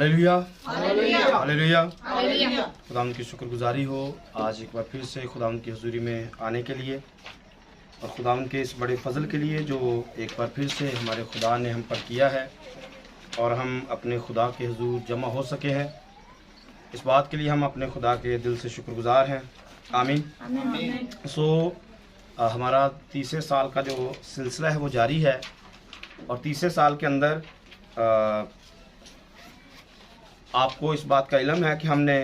Hallelujah hallelujah. खुदावंद की शुक्रगुजारी हो आज एक बार फिर से खुदावंद की हुजूरी में आने के लिए और खुदावंद के इस बड़े फजल के लिए जो एक बार फिर से हमारे खुदा ने हम पर किया है और हम अपने खुदा के हुजूर जमा हो सके हैं। इस बात के लिए हम अपने खुदा के दिल से शुक्रगुजार हैं। आमीन। हमारा तीसरे साल का जो सिलसिला है वो जारी है और तीसरे साल के अंदर आपको इस बात का इल्म है कि हमने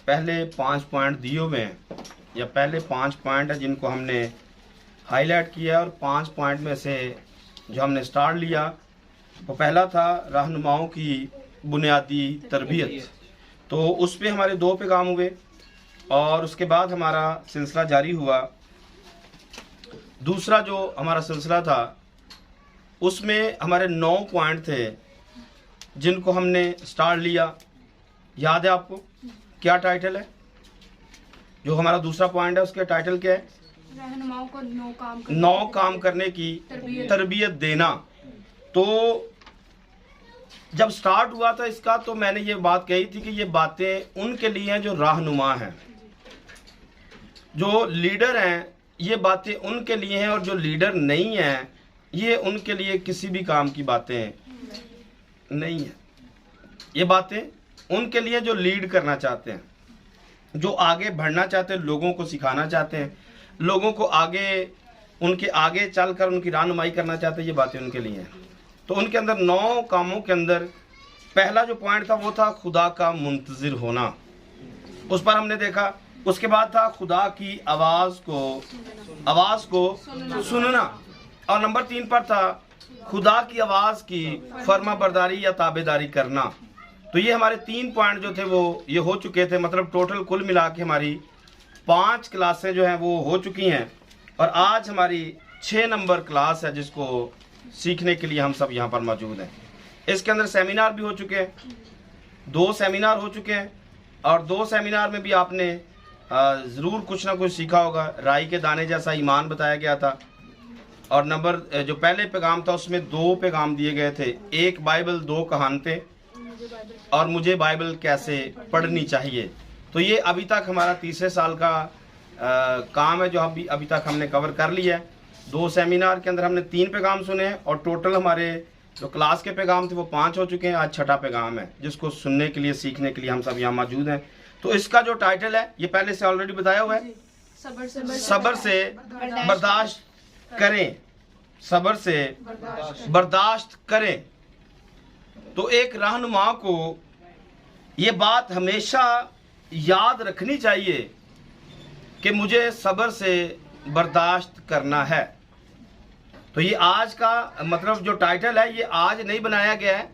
पहले 5 पॉइंट दिए हुए हैं या पहले 5 पॉइंट है जिनको हमने हाईलाइट किया और 5 पॉइंट में से जो हमने स्टार्ट लिया वो पहला था रहनुमाओं की बुनियादी तरबियत। तो उस पे हमारे 2 पैगाम हुए और उसके बाद हमारा सिलसिला जारी हुआ। दूसरा जो हमारा सिलसिला था उसमें हमारे 9 पॉइंट थे जिनको हमने स्टार्ट लिया। याद है आपको क्या टाइटल है? जो हमारा दूसरा पॉइंट है उसका टाइटल क्या है? रहनुमाओं को 9 काम करने की तरबियत देना। तो जब स्टार्ट हुआ था इसका तो मैंने ये बात कही थी कि ये बातें उनके लिए हैं जो रहनुमा हैं, जो लीडर हैं। ये बातें उनके लिए हैं और जो लीडर नहीं हैं ये उनके लिए किसी भी काम की बातें नहीं है। ये बातें उनके लिए जो लीड करना चाहते हैं, जो आगे बढ़ना चाहते हैं, लोगों को सिखाना चाहते हैं, लोगों को आगे उनके आगे चलकर उनकी रहनुमाई करना चाहते हैं, ये बातें उनके लिए हैं। तो उनके अंदर 9 कामों के अंदर पहला जो पॉइंट था वो था खुदा का मुंतजिर होना। उस पर हमने देखा। उसके बाद था खुदा की आवाज को सुनना और नंबर 3 पर था खुदा की आवाज की फर्मा बरदारी या ताबेदारी करना। तो ये हमारे 3 पॉइंट जो थे वो ये हो चुके थे। मतलब टोटल कुल मिला के हमारी 5 क्लासें जो हैं वो हो चुकी हैं और आज हमारी 6 नंबर क्लास है जिसको सीखने के लिए हम सब यहाँ पर मौजूद हैं। इसके अंदर सेमिनार भी हो चुके हैं, 2 सेमिनार हो चुके हैं और 2 सेमिनार में भी आपने ज़रूर कुछ ना कुछ सीखा होगा। राई के दाने जैसा ईमान बताया गया था और नंबर जो पहले पैगाम था उसमें 2 पैगाम दिए गए थे, 1 बाइबल 2 कहानतें और मुझे बाइबल कैसे पढ़नी चाहिए। तो ये अभी तक हमारा तीसरे साल का काम है जो अभी तक हमने कवर कर लिया है। 2 सेमिनार के अंदर हमने 3 पैगाम सुने हैं और टोटल हमारे जो क्लास के पैगाम थे वो 5 हो चुके हैं। आज 6ठा पैगाम है जिसको सुनने के लिए सीखने के लिए हम सब यहाँ मौजूद हैं। तो इसका जो टाइटल है ये पहले से ऑलरेडी बताया हुआ है, सब्र से बर्दाश्त करें, सब्र से बर्दाश्त करें। तो एक रहनुमा को ये बात हमेशा याद रखनी चाहिए कि मुझे सब्र से बर्दाश्त करना है। तो ये आज का मतलब जो टाइटल है ये आज नहीं बनाया गया है।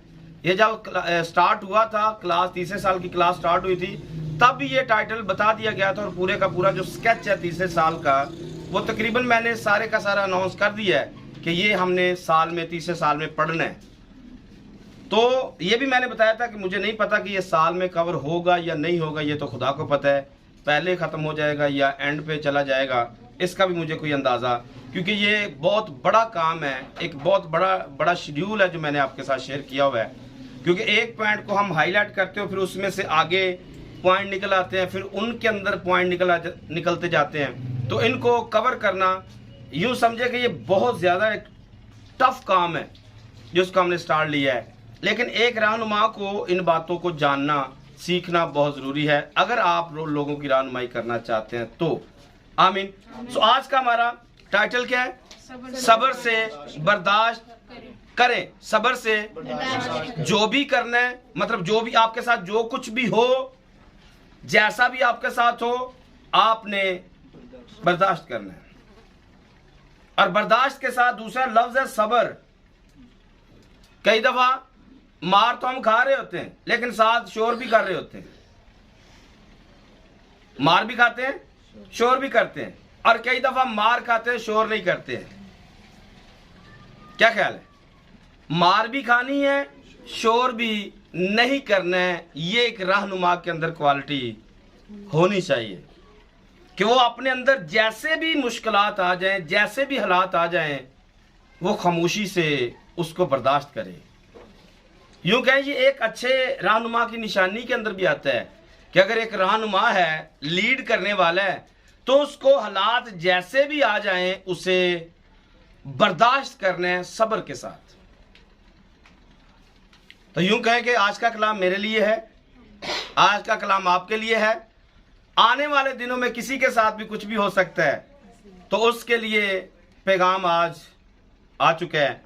ये जब स्टार्ट हुआ था क्लास, तीसरे साल की क्लास स्टार्ट हुई थी तब ये टाइटल बता दिया गया था और पूरे का पूरा जो स्केच है तीसरे साल का वो तकरीबन मैंने सारे का सारा अनाउंस कर दिया है कि ये हमने साल में तीसरे साल में पढ़ना है। तो ये भी मैंने बताया था कि मुझे नहीं पता कि ये साल में कवर होगा या नहीं होगा, ये तो खुदा को पता है। पहले ख़त्म हो जाएगा या एंड पे चला जाएगा इसका भी मुझे कोई अंदाज़ा, क्योंकि ये बहुत बड़ा काम है, एक बहुत बड़ा शेड्यूल है जो मैंने आपके साथ शेयर किया हुआ है। क्योंकि एक पॉइंट को हम हाईलाइट करते हो फिर उसमें से आगे पॉइंट निकल आते हैं, फिर उनके अंदर पॉइंट निकलते जाते हैं। तो इनको कवर करना यूँ समझे कि ये बहुत ज़्यादा एक टफ काम है जिसको हमने स्टार्ट लिया है। लेकिन एक रहनुमा को इन बातों को जानना सीखना बहुत ज़रूरी है अगर आप लोगों की रहनुमाई करना चाहते हैं तो। आमीन। सो आज का हमारा टाइटल क्या है? सब्र से बर्दाश्त करें। सब्र से जो भी करना है, मतलब जो भी आपके साथ जो कुछ भी हो, जैसा भी आपके साथ हो, आपने बर्दाश्त करना है। और बर्दाश्त के साथ दूसरा लफ्ज है सब्र। कई दफा मार तो हम खा रहे होते हैं लेकिन साथ शोर भी कर रहे होते हैं। मार भी खाते हैं, शोर भी करते हैं, और कई दफा मार खाते हैं, शोर नहीं करते हैं। क्या ख्याल है? मार भी खानी है, शोर भी नहीं करना है। ये एक रहनुमा के अंदर क्वालिटी होनी चाहिए कि वो अपने अंदर जैसे भी मुश्किलात आ जाएं, जैसे भी हालात आ जाएं, वो खामोशी से उसको बर्दाश्त करे। यूं कहें ये एक अच्छे रहनुमा की निशानी के अंदर भी आता है कि अगर एक रहनुमा है, लीड करने वाला है, तो उसको हालात जैसे भी आ जाएं उसे बर्दाश्त करना है सब्र के साथ। तो यूं कहें कि आज का कलाम मेरे लिए है, आज का कलाम आपके लिए है। आने वाले दिनों में किसी के साथ भी कुछ भी हो सकता है, तो उसके लिए पैगाम आज आ चुका है।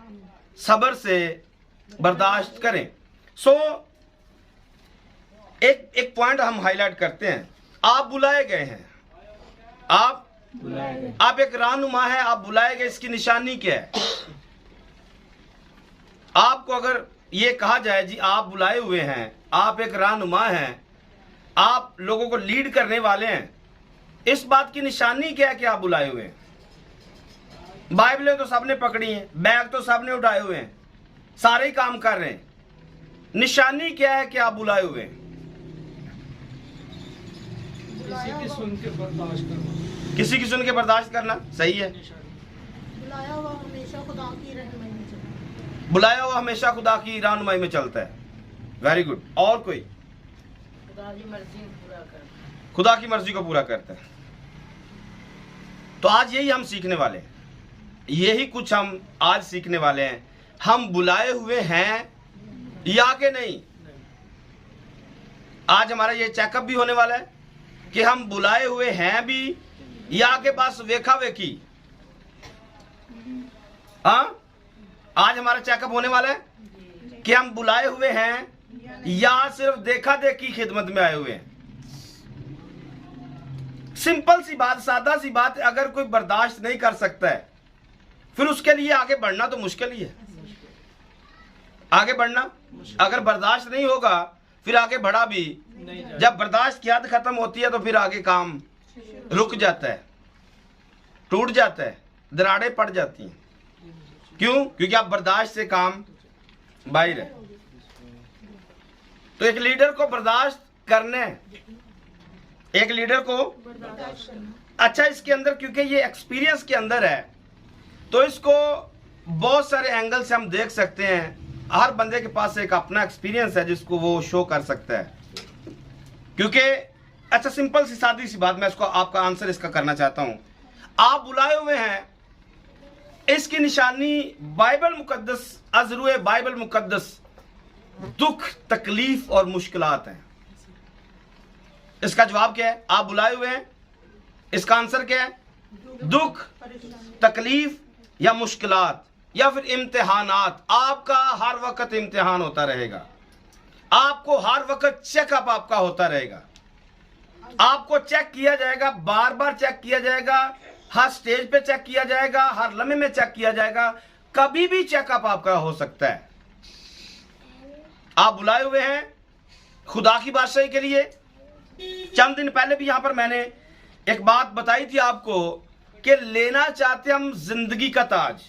सब्र से बर्दाश्त करें। एक पॉइंट हम हाईलाइट करते हैं। आप बुलाए गए हैं, आप एक रहनुमा है, आप बुलाए गए। इसकी निशानी क्या है? आपको अगर ये कहा जाए जी आप बुलाए हुए हैं, आप एक रहनुमा हैं, आप लोगों को लीड करने वाले हैं, इस बात की निशानी क्या है कि आप बुलाए हुए हैं? बाइबलें तो सबने पकड़ी हैं, बैग तो सबने उठाए हुए हैं, सारे ही काम कर रहे हैं। निशानी क्या है कि आप बुलाए हुए हैं? किसी की सुन के बर्दाश्त करना, किसी की सुन के बर्दाश्त करना सही है। बुलाया हुआ हमेशा खुदा की रहनुमाई में चलता है। बुलाया हुआ हमेशा खुदा की रहनुमाई में चलता है। Very good. और कोई? खुदा की मर्जी पूरा करता खुदा की मर्जी को पूरा करता है। तो आज यही हम सीखने वाले हैं, यही कुछ हम आज सीखने वाले हैं। हम बुलाए हुए हैं या कि नहीं? आज हमारा ये चेकअप भी होने वाला है कि हम बुलाए हुए हैं भी या के पास वेखा वेखी। हाँ, आज हमारा चेकअप होने वाला है कि हम बुलाए हुए हैं या सिर्फ देखा देखी खिदमत में आए हुए हैं। सिंपल सी बात, सादा सी बात। अगर कोई बर्दाश्त नहीं कर सकता है, फिर उसके लिए आगे बढ़ना तो मुश्किल ही है। आगे बढ़ना अगर बर्दाश्त नहीं होगा, फिर आगे बढ़ा भी। जब बर्दाश्त की हद खत्म होती है तो फिर आगे काम रुक जाता है, टूट जाता है, दरारें पड़ जाती हैं। क्यों? क्योंकि आप बर्दाश्त से काम बाहर है। तो एक लीडर को बर्दाश्त करना है, एक लीडर को अच्छा इसके अंदर, क्योंकि ये एक्सपीरियंस के अंदर है, तो इसको बहुत सारे एंगल से हम देख सकते हैं। हर बंदे के पास एक अपना एक्सपीरियंस है जिसको वो शो कर सकता है। क्योंकि अच्छा सिंपल सी सादी सी बात, मैं इसको आपका आंसर इसका करना चाहता हूं। आप बुलाए हुए हैं, इसकी निशानी बाइबल मुकद्दस, अज़रुए बाइबल मुकद्दस दुख, तकलीफ और मुश्किलात हैं। इसका जवाब क्या है? आप बुलाए हुए हैं, इसका आंसर क्या है? दुख, तकलीफ या मुश्किलात या फिर इम्तिहानात। आपका हर वक्त इम्तिहान होता रहेगा, आपको हर वक्त चेकअप आपका होता रहेगा, आपको चेक किया जाएगा, बार बार चेक किया जाएगा, हर स्टेज पे चेक किया जाएगा, हर लम्हे में चेक किया जाएगा। कभी भी चेकअप आपका हो सकता है। आप बुलाए हुए हैं खुदा की बादशाही के लिए। चंद दिन पहले भी यहां पर मैंने एक बात बताई थी आपको कि लेना चाहते हम जिंदगी का ताज,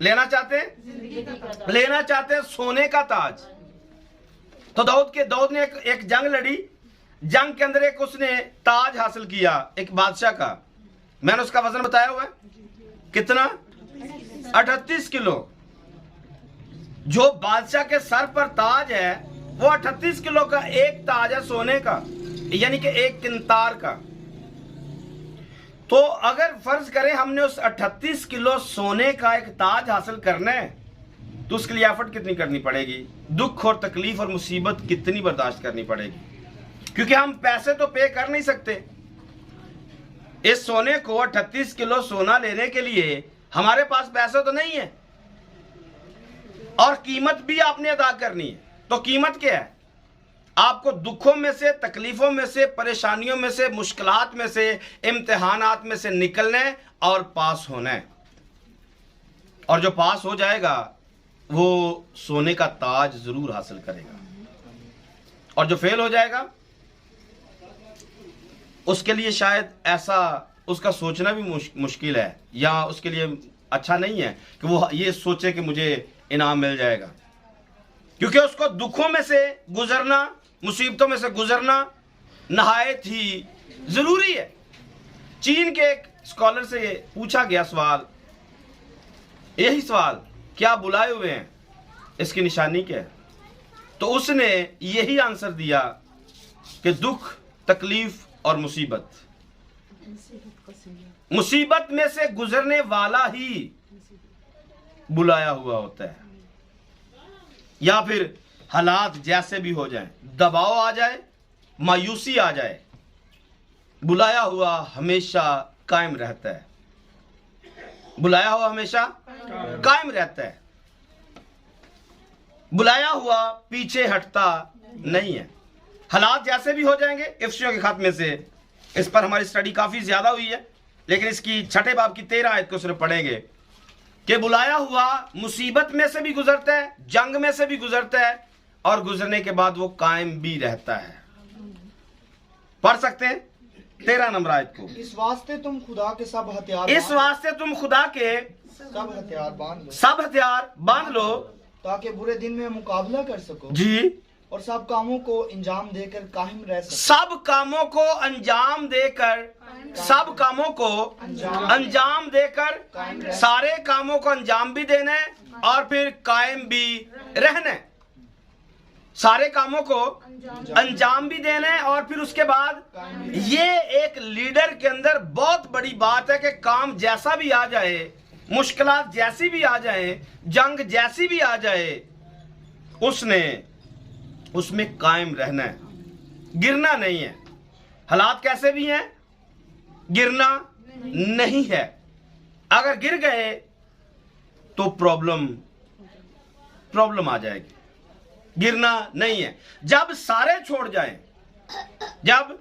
लेना चाहते हैं, लेना चाहते हैं सोने का ताज। तो दाऊद ने एक जंग लड़ी, जंग के अंदर एक उसने ताज हासिल किया, एक बादशाह का। मैंने उसका वजन बताया हुआ है, कितना? 38 किलो। जो बादशाह के सर पर ताज है वो 38 किलो का एक ताज है सोने का, यानी कि एक किंतार का। तो अगर फर्ज करें हमने उस 38 किलो सोने का एक ताज हासिल करना है, तो उसके लिए एफर्ट कितनी करनी पड़ेगी? दुख और तकलीफ और मुसीबत कितनी बर्दाश्त करनी पड़ेगी? क्योंकि हम पैसे तो पे कर नहीं सकते। इस सोने को 38 किलो सोना लेने के लिए हमारे पास पैसे तो नहीं है, और कीमत भी आपने अदा करनी है। तो कीमत क्या है? आपको दुखों में से, तकलीफों में से, परेशानियों में से, मुश्किलात में से, इम्तिहानात में से निकलना है और पास होना है। और जो पास हो जाएगा वो सोने का ताज जरूर हासिल करेगा, और जो फेल हो जाएगा उसके लिए शायद ऐसा उसका सोचना भी मुश्किल है, या उसके लिए अच्छा नहीं है कि वो ये सोचे कि मुझे इनाम मिल जाएगा। क्योंकि उसको दुखों में से गुजरना, मुसीबतों में से गुजरना नहायत ही जरूरी है। चीन के एक स्कॉलर से पूछा गया सवाल, यही सवाल, क्या बुलाए हुए हैं, इसकी निशानी क्या है? तो उसने यही आंसर दिया कि दुख, तकलीफ और मुसीबत, मुसीबत में से गुजरने वाला ही बुलाया हुआ होता है। या फिर हालात जैसे भी हो जाएं, दबाव आ जाए, मायूसी आ जाए, बुलाया हुआ हमेशा कायम रहता है। बुलाया हुआ हमेशा कायम रहता है। बुलाया हुआ पीछे हटता नहीं है। हालात जैसे भी हो जाएंगे, इफ्सियों के खात्मे से इस पर हमारी स्टडी काफी ज्यादा हुई है, लेकिन इसकी 6 बाब की 13 आयत को सिर्फ पढ़ेंगे कि बुलाया हुआ मुसीबत में से भी गुजरता है, जंग में से भी गुजरता है, और गुजरने के बाद वो कायम भी रहता है। पढ़ सकते हैं 13 नंबर आयत को। इस वास्ते तुम खुदा के सब हथियार इस वास्ते तुम खुदा के सब हथियार बांध लो, सब हथियार बांध लो, ताकि बुरे दिन में मुकाबला कर सको जी, और सब कामों को अंजाम देकर कायम रह सको। सब कामों को अंजाम देकर, सब कामों को अंजाम देकर, सारे कामों को अंजाम भी देना है और फिर कायम भी रहना है। सारे कामों को अंजाम भी देना है और फिर उसके बाद ये एक लीडर के अंदर बहुत बड़ी बात है कि काम जैसा भी आ जाए, मुश्किलात जैसी भी आ जाए, जंग जैसी भी आ जाए, उसने उसमें कायम रहना है, गिरना नहीं है। हालात कैसे भी हैं, गिरना नहीं है। अगर गिर गए तो प्रॉब्लम आ जाएगी। गिरना नहीं है। जब सारे छोड़ जाएं, जब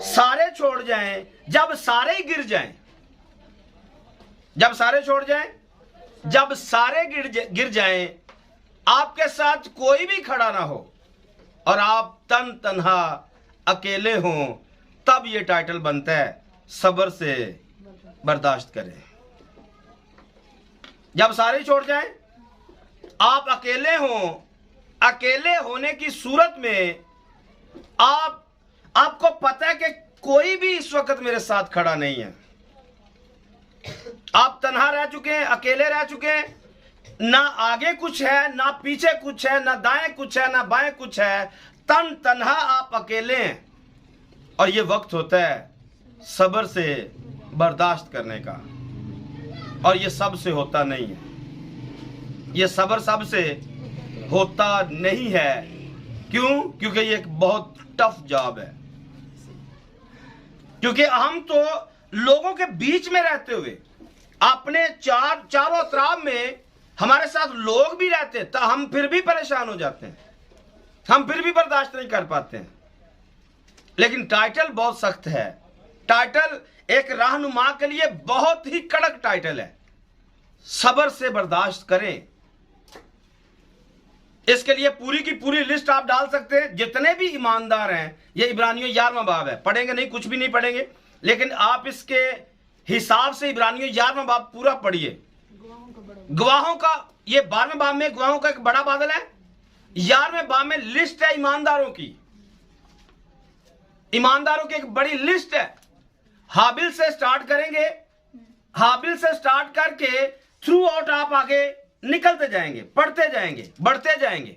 सारे छोड़ जाएं, जब सारे गिर जाएं, जब सारे छोड़ जाएं, जब सारे गिर जाएं, आपके साथ कोई भी खड़ा ना हो और आप तन्हा अकेले हों, तब ये टाइटल बनता है सब्र से बर्दाश्त करें। जब सारे छोड़ जाएं, आप अकेले हों, अकेले होने की सूरत में आपको पता है कि कोई भी इस वक्त मेरे साथ खड़ा नहीं है। आप तन्हा रह चुके हैं, अकेले रह चुके हैं, ना आगे कुछ है, ना पीछे कुछ है, ना दाएं कुछ है, ना बाएं कुछ है, तन्हा आप अकेले हैं। और ये वक्त होता है सब्र से बर्दाश्त करने का, और ये सब से होता नहीं है। ये सब्र सब से होता नहीं है। क्यों? क्योंकि ये एक बहुत टफ जॉब है। क्योंकि हम तो लोगों के बीच में रहते हुए, अपने चारों तरफ में हमारे साथ लोग भी रहते हैं, तो हम फिर भी परेशान हो जाते हैं, हम फिर भी बर्दाश्त नहीं कर पाते हैं। लेकिन टाइटल बहुत सख्त है। टाइटल एक रहनुमा के लिए बहुत ही कड़क टाइटल है, सब्र से बर्दाश्त करें। इसके लिए पूरी की पूरी लिस्ट आप डाल सकते हैं, जितने भी ईमानदार हैं। ये इब्रानियों 11वां बाब है, पढ़ेंगे नहीं, कुछ भी नहीं पढ़ेंगे, लेकिन आप इसके हिसाब से इब्रानियों 11वां बाब पूरा पढ़िए। गवाहों का, ये 12वें बाब में गवाहों का एक बड़ा बादल है, 11वें बाब में लिस्ट है ईमानदारों की। ईमानदारों की एक बड़ी लिस्ट है। हाबिल से स्टार्ट करेंगे, हाबिल से स्टार्ट करके थ्रू आउट आप आगे निकलते जाएंगे, पढ़ते जाएंगे, बढ़ते जाएंगे।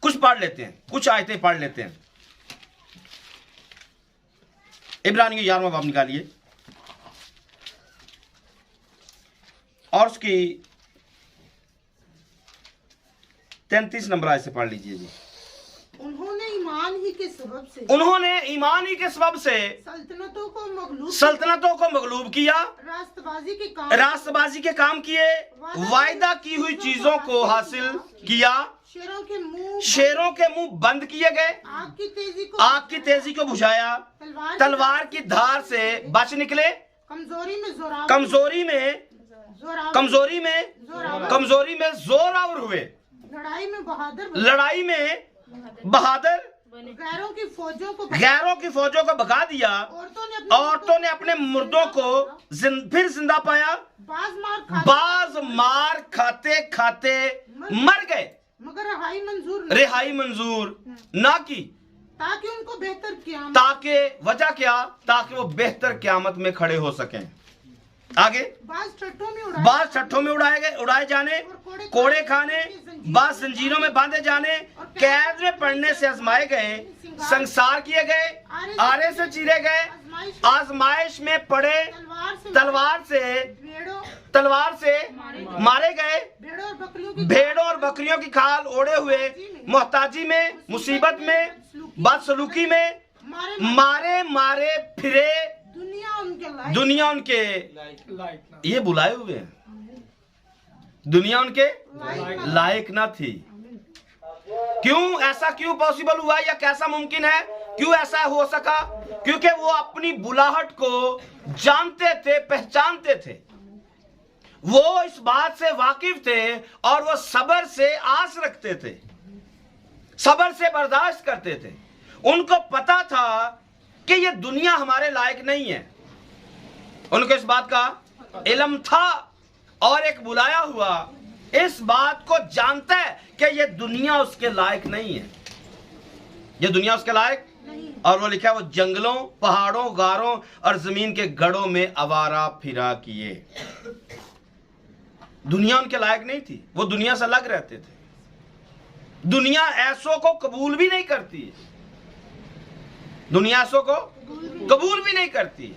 कुछ पढ़ लेते हैं, कुछ आयतें पढ़ लेते हैं। इब्रानियों 11वां बाब निकालिए और उसकी 33 नंबर आयत से पढ़ लीजिए जी। उन्होंने ईमान ही के सबब से, उन्होंने ईमान ही के सबब से सल्तनतों को मगलूब किया, रास्तबाजी के काम किए, वायदा की हुई चीजों को हासिल किया, शेरों के मुंह बंद किए गए, आग की तेजी को बुझाया, तलवार की धार से बच निकले, कमजोरी में जोरावर हुए, लड़ाई में बहादुर, गैरों की फौजों को भगा दिया, औरतों ने अपने मुर्दों को फिर जिंदा पाया, बाज मार खाते खाते मर गए, मगर रिहाई मंजूर ना की, ताकि उनको बेहतर क़यामत, ताकि वजह क्या, ताकि वो बेहतर क़यामत में खड़े हो सकें। आगे बाज ठट्ठों में उड़ाए, बास छठों में उड़ाए जाने, कोड़े खाने, बास जंजीरों में बांधे जाने, कैद में पड़ने से आजमाए गए, संसार किए गए, आरे से चीरे गए, आजमाइश में पड़े, तलवार से मारे गए, भेड़ों और बकरियों की खाल ओढ़े हुए, मोहताजी में, मुसीबत में, बदसलूकी में मारे फिरे, दुनिया उनके ये बुलाए हुए हैं, दुनिया उनके लायक ना थी। क्यों ऐसा क्यों पॉसिबल हुआ या कैसा मुमकिन है, क्यों ऐसा हो सका? क्योंकि वो अपनी बुलाहट को जानते थे, पहचानते थे, वो इस बात से वाकिफ थे और वो सब्र से आस रखते थे, सब्र से बर्दाश्त करते थे। उनको पता था कि ये दुनिया हमारे लायक नहीं है, उनको इस बात का इल्म था और एक बुलाया हुआ इस बात को जानता है कि ये दुनिया उसके लायक नहीं है, ये दुनिया उसके लायक नहीं। और वो लिखा है वो जंगलों, पहाड़ों, गारों और जमीन के गढ़ों में आवारा फिरा किए। दुनिया उनके लायक नहीं थी, वो दुनिया से अलग रहते थे। दुनिया ऐसों को कबूल भी नहीं करती है, दुनिया ऐसों को कबूल भी नहीं करती है,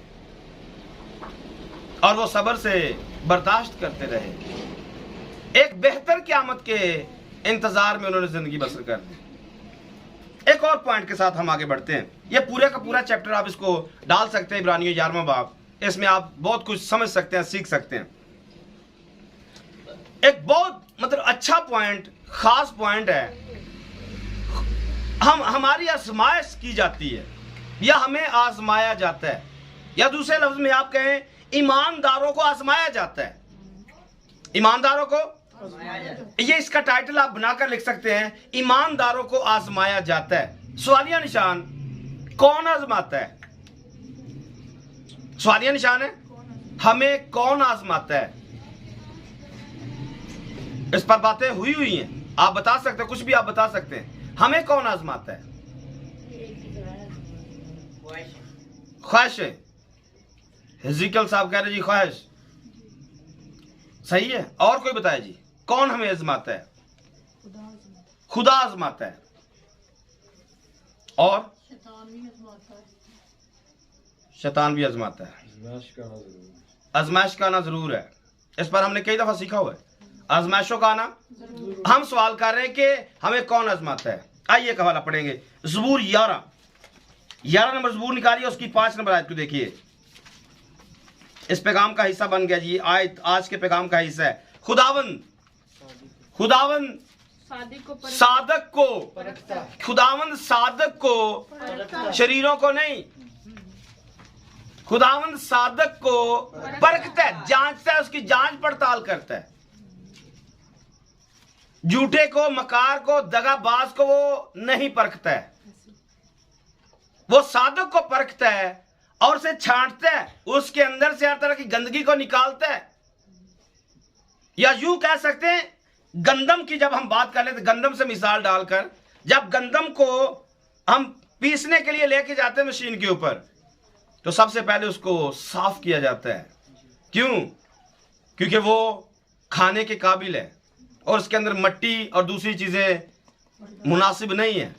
और वो सब्र से बर्दाश्त करते रहे। एक बेहतर क़यामत के इंतजार में उन्होंने जिंदगी बसर कर दी। एक और पॉइंट के साथ हम आगे बढ़ते हैं। ये पूरे का पूरा चैप्टर आप इसको डाल सकते हैं, इब्रानियों 11वां बाब, इसमें आप बहुत कुछ समझ सकते हैं, सीख सकते हैं। एक बहुत मतलब अच्छा पॉइंट, खास पॉइंट है। हमारी आजमाइश की जाती है या हमें आजमाया जाता है, या दूसरे लफ्ज में आप कहें ईमानदारों को आजमाया जाता है। ईमानदारों को, ये इसका टाइटल आप बनाकर लिख सकते हैं, ईमानदारों को आजमाया जाता है। सवालिया निशान, कौन आजमाता है? सवालिया निशान है, हमें कौन आजमाता है? इस पर बातें हुई हैं, आप बता सकते हैं, कुछ भी आप बता सकते हैं। हमें कौन आजमाता है? ख्वाहिश है। हिज़कियल साहब कह रहे जी ख्वाहिश सही है। और कोई बताए जी, कौन हमें आजमाता है? खुदा आजमाता है। और शैतान भी आजमाता है। आजमाइश का आना जरूर है, इस पर हमने कई दफा सीखा हुआ है। आजमाइशों का आना, हम सवाल कर रहे हैं कि हमें कौन आजमाता है। आइए एक हवाला पढ़ेंगे, ज़बूर 11 नंबर ज़बूर निकालिए, उसकी 5 नंबर आयत को देखिए। इस पैगाम का हिस्सा बन गया जी, आयत आज के पैगाम का हिस्सा है। खुदावन सादक को, खुदावन सादक को, शरीरों को नहीं, खुदावन सादक को परखता है, जांचता है, उसकी जांच पड़ताल करता है। झूठे को, मकार को, दगाबाज को वो नहीं परखता है, वो सादक को परखता है और उसे छांटता है, उसके अंदर से हर तरह की गंदगी को निकालता है। या यूं कह सकते हैं, गंदम की जब हम बात कर लेते, गंदम से मिसाल डालकर, जब गंदम को हम पीसने के लिए लेके जाते हैं मशीन के ऊपर, तो सबसे पहले उसको साफ किया जाता है। क्यों? क्योंकि वो खाने के काबिल है और उसके अंदर मिट्टी और दूसरी चीजें मुनासिब नहीं है।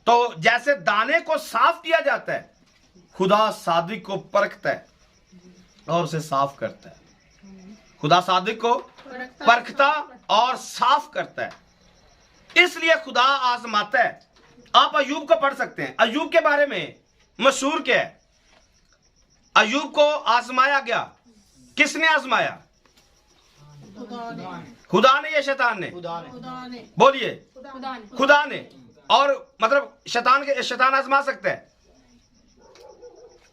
तो जैसे दाने को साफ किया जाता है, खुदा सादिक को परखता है और उसे साफ करता है। खुदा सादिक को परखता और साफ करता है, इसलिए खुदा आजमाता है। आप अय्यूब को पढ़ सकते हैं। अय्यूब के बारे में मशहूर क्या है? अय्यूब को आजमाया गया। किसने आजमाया? खुदा ने या शैतान ने? बोलिए, खुदा ने। और मतलब शैतान आजमा सकता है।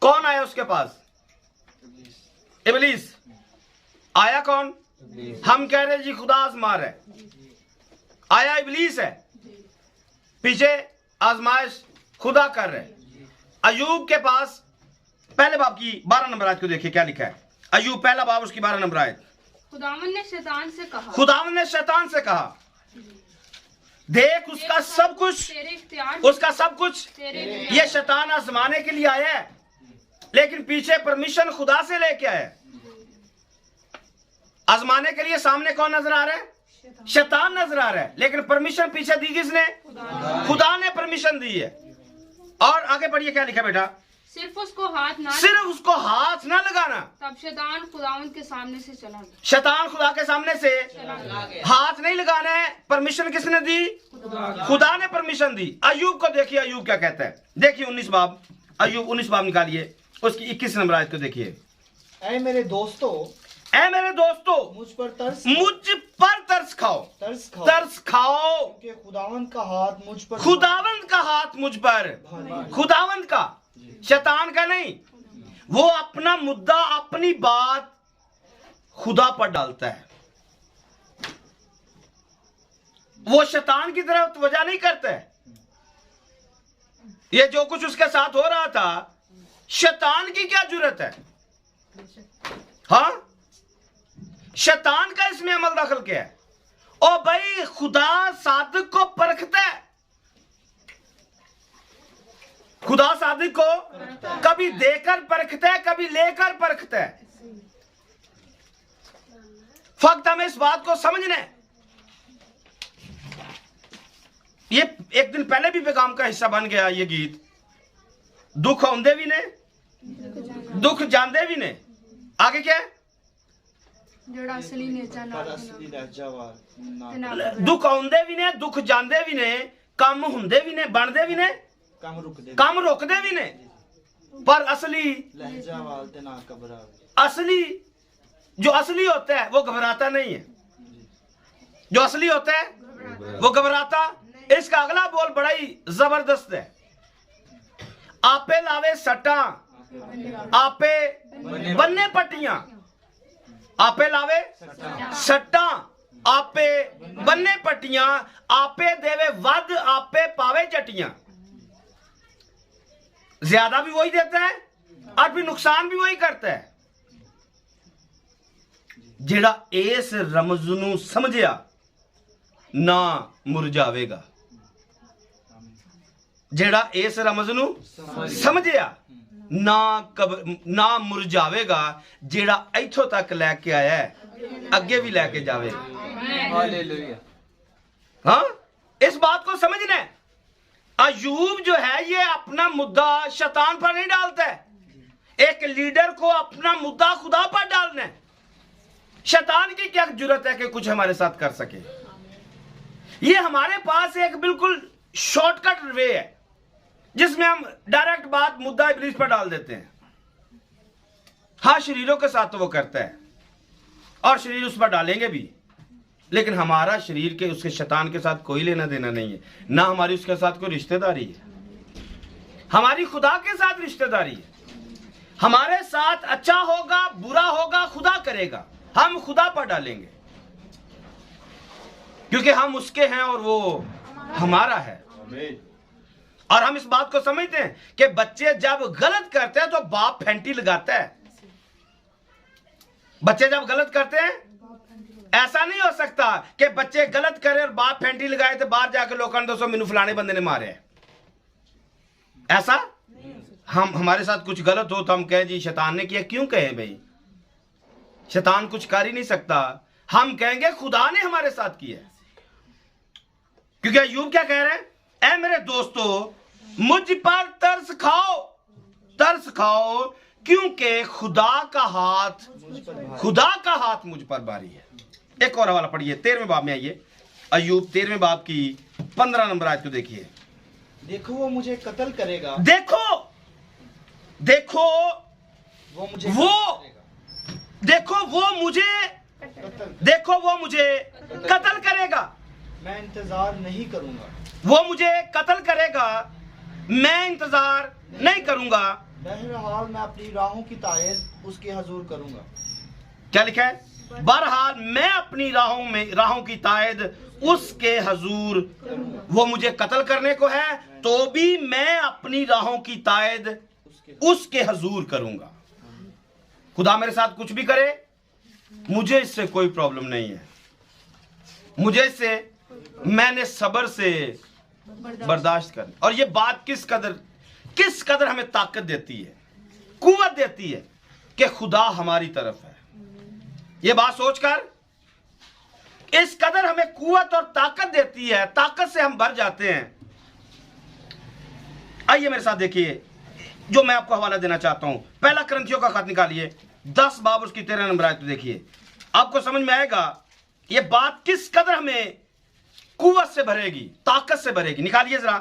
कौन आया उसके पास? इबलीस आया। कौन? हम कह रहे जी खुदा आजमा रहा है, आया इबलीस है, पीछे आजमाइश खुदा कर रहे हैं। अय्यूब के पास पहले बाब की 12 नंबर आयत को देखिए क्या लिखा है। अय्यूब पहला बाब उसकी 12 नंबर आयत। खुदावन ने शैतान से कहा, खुदावन ने शैतान से कहा, देख उसका सब कुछ, तेरे इख्तियार, उसका सब कुछ, ये शैतान आजमाने के लिए आया है, लेकिन पीछे परमिशन खुदा से लेके आया है। आजमाने के लिए सामने कौन नजर आ रहा है? शैतान नजर आ रहा है, लेकिन परमिशन पीछे दी किसने? खुदा ने परमिशन दी है। और आगे बढ़िए, क्या लिखा बेटा? सिर्फ उसको हाथ ना सिर्फ उसको हाथ ना लगाना। तब शैतान खुदावंद के सामने से चला गया। शैतान खुदा के सामने से हाथ नहीं लगाना है। परमिशन किसने दी? खुदा ने परमिशन दी। अय्यूब को देखिए, अय्यूब क्या कहता है। देखिए 19 बाब, अय्यूब 19 बाब निकालिए, उसकी 21 नंबर आयत को देखिए। ऐ मेरे दोस्तों, ऐ मेरे दोस्तों, मुझ पर तरस खाओ, तरस खाओ, तरस खाओ, कि खुदावंद का हाथ मुझ पर खुदावंद का हाथ मुझ पर, खुदावंद का, शैतान का नहीं। वो अपना मुद्दा, अपनी बात खुदा पर डालता है। वो शैतान की तरफ तवज्जो नहीं करता है। ये जो कुछ उसके साथ हो रहा था, शैतान की क्या जरूरत है? हाँ, शैतान का इसमें अमल दखल क्या है? ओ भाई, खुदा सादिक को परखता है। खुदा सादिक को कभी देकर परखता है, कभी लेकर परखता है। फक्त हमें इस बात को समझना है। ये एक दिन पहले भी पैगाम का हिस्सा बन गया ये गीत। दुख आंदे भी ने, दुख जांदे भी ने। आगे क्या है? जेड़ा असली नेचा ना असली लहजा ना दुख आंदे भी ने, दुख जांदे भी ने, कम हुंदे भी ने, बनदे भी ने, कम रुक दे, कम रुकदे भी ने, पर असली लहजा वालते ना कबरा। असली जो असली होता है वो घबराता नहीं है। जो असली होता है वो घबराता। इसका अगला बोल बड़ा ही जबरदस्त है। आपे लावे सट्टा, आपे बन्ने पट्टियां। आपे लावे सट्टा, आपे बन्ने पट्टियां, आपे देवे वध, आपे पावे जटियां। ज्यादा भी वही देता है और भी नुकसान भी वही करता है। जेड़ा इस रमज नूं समझिया ना मुरझावेगा। जेड़ा इस रमज नूं समझिया ना मुरझावेगा। जेड़ा इथों तक लैके आया है अगे भी लैके जावेगा। हालेलुया। हाँ, इस बात को समझना है। अय्यूब जो है ये अपना मुद्दा शैतान पर नहीं डालता है। एक लीडर को अपना मुद्दा खुदा पर डालना है। शैतान की क्या जरूरत है कि कुछ हमारे साथ कर सके? ये हमारे पास एक बिल्कुल शॉर्टकट वे है जिसमें हम डायरेक्ट बात मुद्दा इब्लीस पर डाल देते हैं। हाँ, शरीरों के साथ तो वो करता है और शरीर उस पर डालेंगे भी, लेकिन हमारा शरीर के उसके शैतान के साथ कोई लेना देना नहीं है। ना हमारी उसके साथ कोई रिश्तेदारी है। हमारी खुदा के साथ रिश्तेदारी है। हमारे साथ अच्छा होगा बुरा होगा खुदा करेगा, हम खुदा पर डालेंगे क्योंकि हम उसके हैं और वो हमारा है। और हम इस बात को समझते हैं कि बच्चे जब गलत करते हैं तो बाप फेंटी लगाता है। बच्चे जब गलत करते हैं, ऐसा नहीं हो सकता कि बच्चे गलत करे और बाप फेंटी लगाए तो बाहर जाकर लोगों ने दोस्तों मैनू फलाने बंदे ने मारे। ऐसा हमारे साथ कुछ गलत हो तो हम कहें जी शैतान ने किया। क्यों कहें भाई? शैतान कुछ कर ही नहीं सकता। हम कहेंगे खुदा ने हमारे साथ किया। क्योंकि अय्यूब क्या कह रहे हैं? ऐ मेरे दोस्तों, मुझ पर तरस खाओ क्योंकि खुदा का हाथ मुझ पर भारी है। एक और हवाला पढ़िए, 13वें बाब में आइए। अय्यूब 13वें बाब की 15 नंबर आयत को देखिए। देखो वो मुझे कत्ल करेगा, देखो वो मुझे कत्ल करेगा। मैं इंतजार नहीं करूंगा। वो मुझे कत्ल करेगा, मैं इंतजार नहीं करूंगा। बहरहाल मैं अपनी राहों की तायद उसके हजूर करूंगा। क्या लिखा है? बहरहाल मैं अपनी राहों की तायद उसके हजूर। वो मुझे कत्ल करने को है तो भी मैं अपनी राहों की तायद उसके हजूर करूंगा। खुदा मेरे साथ कुछ भी करे, मुझे इससे कोई प्रॉब्लम नहीं है। मुझे इससे, मैंने सब्र से बर्दाश्त कर। और ये बात किस कदर हमें ताकत देती है, कुव्वत देती है कि खुदा हमारी तरफ है। ये बात सोचकर इस कदर हमें कुव्वत और ताकत देती है, ताकत से हम भर जाते हैं। आइए मेरे साथ देखिए जो मैं आपको हवाला देना चाहता हूं। पहला करंथियों का खत निकालिए 10 बाब उसकी 13 नंबर आयत देखिए, आपको समझ में आएगा ये बात किस कदर हमें कुव्वत से भरेगी, ताकत से भरेगी। निकालिए जरा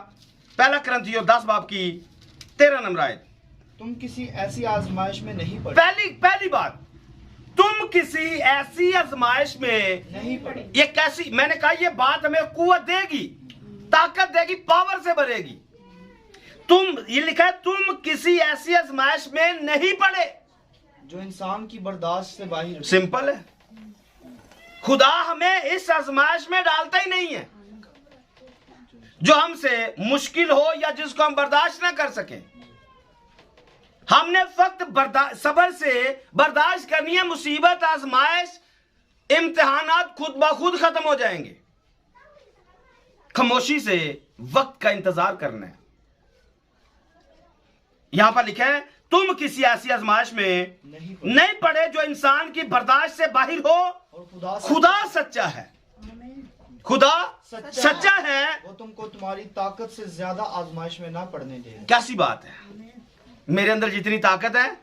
पहला करंथियों 10 बाब की 13 नंबर आयत। तुम किसी ऐसी आजमाइश में नहीं पड़े, पहली बात, तुम किसी ऐसी आजमाइश में नहीं पड़े। ये कैसी, मैंने कहा ये बात हमें कुव्वत देगी, ताकत देगी, पावर से भरेगी। तुम, ये लिखा है तुम किसी ऐसी आजमाइश में नहीं पड़े जो इंसान की बर्दाश्त से बाहर। सिंपल है, खुदा हमें इस आजमाइश में डालता ही नहीं है जो हमसे मुश्किल हो या जिसको हम बर्दाश्त ना कर सके। हमने फक्त सब्र से बर्दाश्त करनी है। मुसीबत, आजमाइश, इम्तिहानात खुद ब खुद खत्म हो जाएंगे। खामोशी से वक्त का इंतजार करना है। यहां पर लिखा है तुम किसी ऐसी आजमाइश में नहीं पड़े जो इंसान की बर्दाश्त से बाहर हो, और खुदा सच्चा है। खुदा सच्चा है, वो तुमको तुम्हारी ताकत से ज्यादा आजमाइश में ना पड़ने देगा। कैसी बात है, मेरे अंदर जितनी ताकत है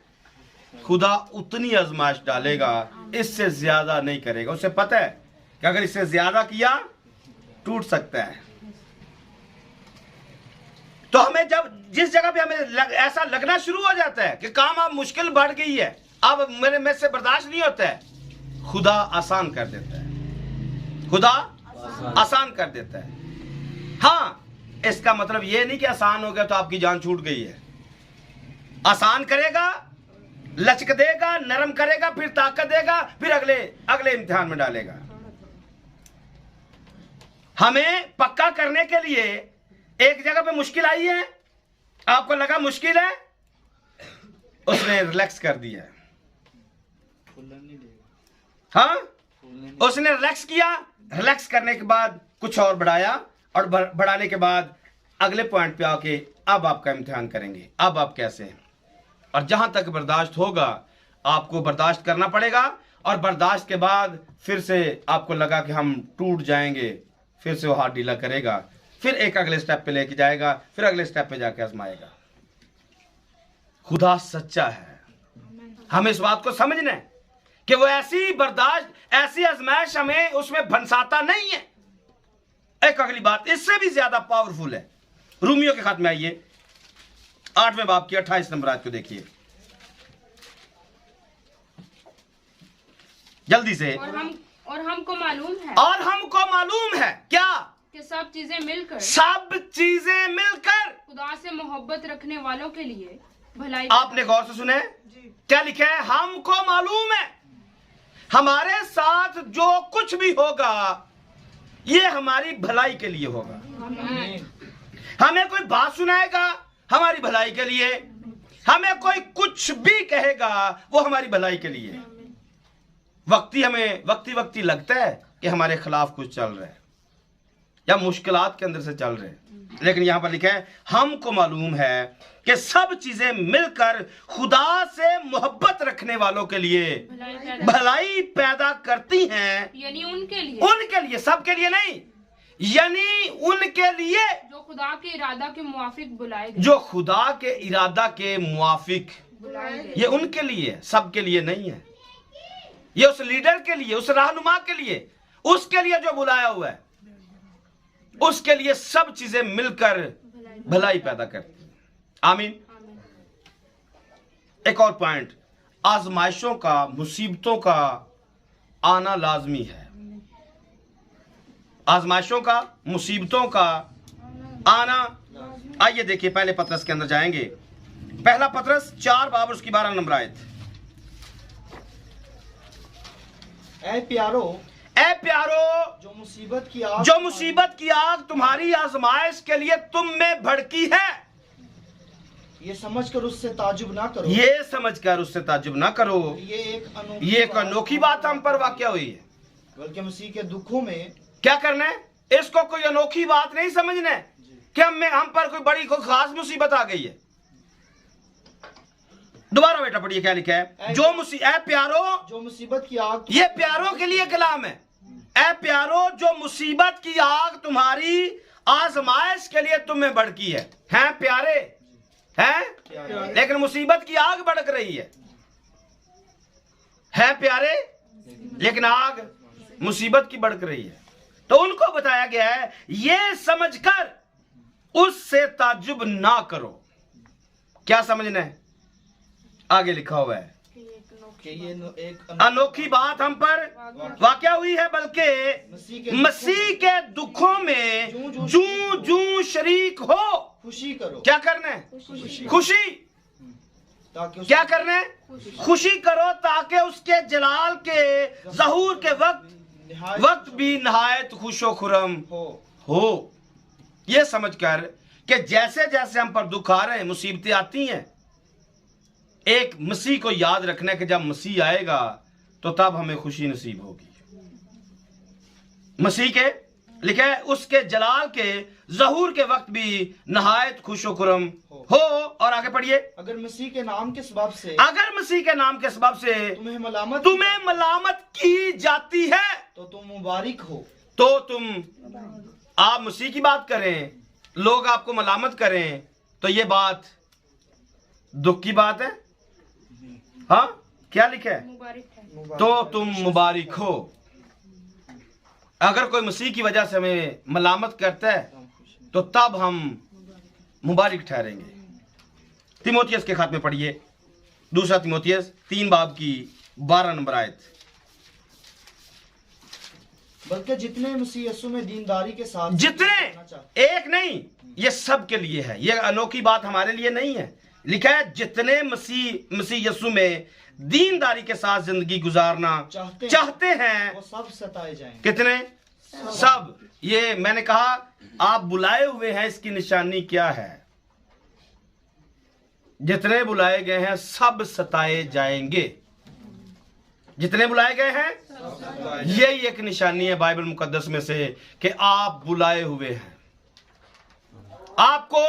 खुदा उतनी आजमाइश डालेगा, इससे ज्यादा नहीं करेगा। उसे पता है कि अगर इससे ज्यादा किया टूट सकता है। तो हमें जब जिस जगह पे हमें ऐसा लगना शुरू हो जाता है कि काम अब मुश्किल बढ़ गई है, अब मेरे में से बर्दाश्त नहीं होता है, खुदा आसान कर देता है। खुदा आसान कर देता है। हाँ, इसका मतलब ये नहीं कि आसान हो गया तो आपकी जान छूट गई है। आसान करेगा, लचक देगा, नरम करेगा, फिर ताकत देगा, फिर अगले इम्तिहान में डालेगा। हमें पक्का करने के लिए एक जगह पे मुश्किल आई है, आपको लगा मुश्किल है, उसने रिलैक्स कर दिया। हाँ, उसने रिलैक्स किया, रिलैक्स करने के बाद कुछ और बढ़ाया, और बढ़ाने के बाद अगले पॉइंट पे आके अब आपका इम्तिहान करेंगे, अब आप कैसे हैं। और जहां तक बर्दाश्त होगा आपको बर्दाश्त करना पड़ेगा, और बर्दाश्त के बाद फिर से आपको लगा कि हम टूट जाएंगे, फिर से वो हाथ ढीला करेगा, फिर एक अगले स्टेप पे लेके जाएगा, फिर अगले स्टेप पे जाके आजमाएगा। खुदा सच्चा है। हमें इस बात को समझना है कि वो ऐसी बर्दाश्त, ऐसी आजमाइश हमें उसमें भंसाता नहीं है। एक अगली बात इससे भी ज्यादा पावरफुल है। रूमियों के खत में आइए 8वें बाब की 28 नंबर आयत को देखिए जल्दी से। और हमको मालूम है क्या कि सब चीजें मिलकर खुदा से मोहब्बत रखने वालों के लिए भलाई। आपने गौर से सुने क्या लिखा है? हमको मालूम है हमारे साथ जो कुछ भी होगा ये हमारी भलाई के लिए होगा। हमें कोई बात सुनाएगा हमारी भलाई के लिए, हमें कोई कुछ भी कहेगा वो हमारी भलाई के लिए। हमें वक्ती लगता है कि हमारे खिलाफ कुछ चल रहा है या मुश्किलात के अंदर से चल रहे हैं, लेकिन यहां पर लिखा है हमको मालूम है कि सब चीजें मिलकर खुदा से मोहब्बत रखने वालों के लिए भलाई पैदा करती हैं, यानी उनके लिए, सबके लिए नहीं, यानी उनके लिए जो खुदा के इरादा के मुआफिक बुलाए गए, जो खुदा के इरादा के मुआफिक ये उनके लिए, सबके लिए नहीं है। ये उस लीडर के लिए, उस रहनुमा के लिए, उसके लिए जो बुलाया हुआ है, उसके लिए सब चीजें मिलकर भलाई पैदा करती है। आमीन। एक और पॉइंट, आजमाइशों का, मुसीबतों का आना लाजमी है। आजमाइशों का, मुसीबतों का आना। आइए देखिए पहले पत्रस के अंदर जाएंगे, पहला पत्रस 4 बाब उसकी 12 नंबर आयत। ऐ प्यारो जो मुसीबत की आग तुम्हारी आजमाइश के लिए तुम में भड़की है, ये समझकर उससे ताजुब ना करो। ये एक अनोखी बात हम पर वाक़या हुई है। बल्कि मसीह के दुखों में क्या करना है? इसको कोई अनोखी बात नहीं समझना है कि हम पर कोई बड़ी कोई खास मुसीबत आ गई है। दोबारा बेटा पढ़िए क्या लिखा है। जो ए प्यारो, जो मुसीबत की आग, ये प्यारों के लिए कलाम है। ए प्यारो, जो मुसीबत की आग तुम्हारी आजमाइश के लिए तुम्हें भड़की है। हैं प्यारे, हैं, लेकिन मुसीबत की आग भड़क रही है प्यारे, लेकिन आग मुसीबत की भड़क रही है। तो उनको बताया गया है ये समझकर उससे ताज्जुब ना करो। क्या समझना है? आगे लिखा हुआ है कि ये एक अनोखी बात हम पर वाक़या हुई है, बल्कि मसीह के दुखों में जूं जूं शरीक हो। खुशी करो। क्या करना है? खुशी। ताकि क्या करना है? खुशी करो, ताकि उसके जलाल के ज़हूर के वक्त भी नहायत खुशो खुरम हो। ये समझकर कि जैसे जैसे हम पर दुख आ रहे हैं, मुसीबतें आती हैं, एक मसीह को याद रखना है कि जब मसीह आएगा तो तब हमें खुशी नसीब होगी। मसीह के लिखा है उसके जलाल के ज़हूर के वक्त भी नहायत खुशो खुरम हो। और आगे पढ़िए। अगर मसीह के नाम के सबब से, अगर मसीह के नाम के सबब से तुम्हें मलामत की जाती है तो तुम मुबारक हो। तो आप मसीह की बात करें, लोग आपको मलामत करें, तो ये बात दुख की बात है। हाँ, क्या लिखा है? मुबारक है। तो तुम मुबारक हो। अगर कोई मसीह की वजह से हमें मलामत करता है तो तब हम मुबारक ठहरेंगे। तीमुथियुस के खात में पढ़िए, दूसरा तीमुथियुस 3 बाब की 12 नंबर आयत। बल्कि जितने मसीह यीशु में दीनदारी के साथ, जितने, एक नहीं, ये सब के लिए है। ये अनोखी बात हमारे लिए नहीं है। लिखा है जितने मसीह यीशु में दीनदारी के साथ जिंदगी गुजारना चाहते हैं वो सब सताए जाएंगे। कितने? सब। ये मैंने कहा आप बुलाए हुए हैं, इसकी निशानी क्या है? जितने बुलाए गए हैं सब सताए जाएंगे। जितने बुलाए गए हैं, यही एक निशानी है बाइबल मुकद्दस में से कि आप बुलाए हुए हैं। आपको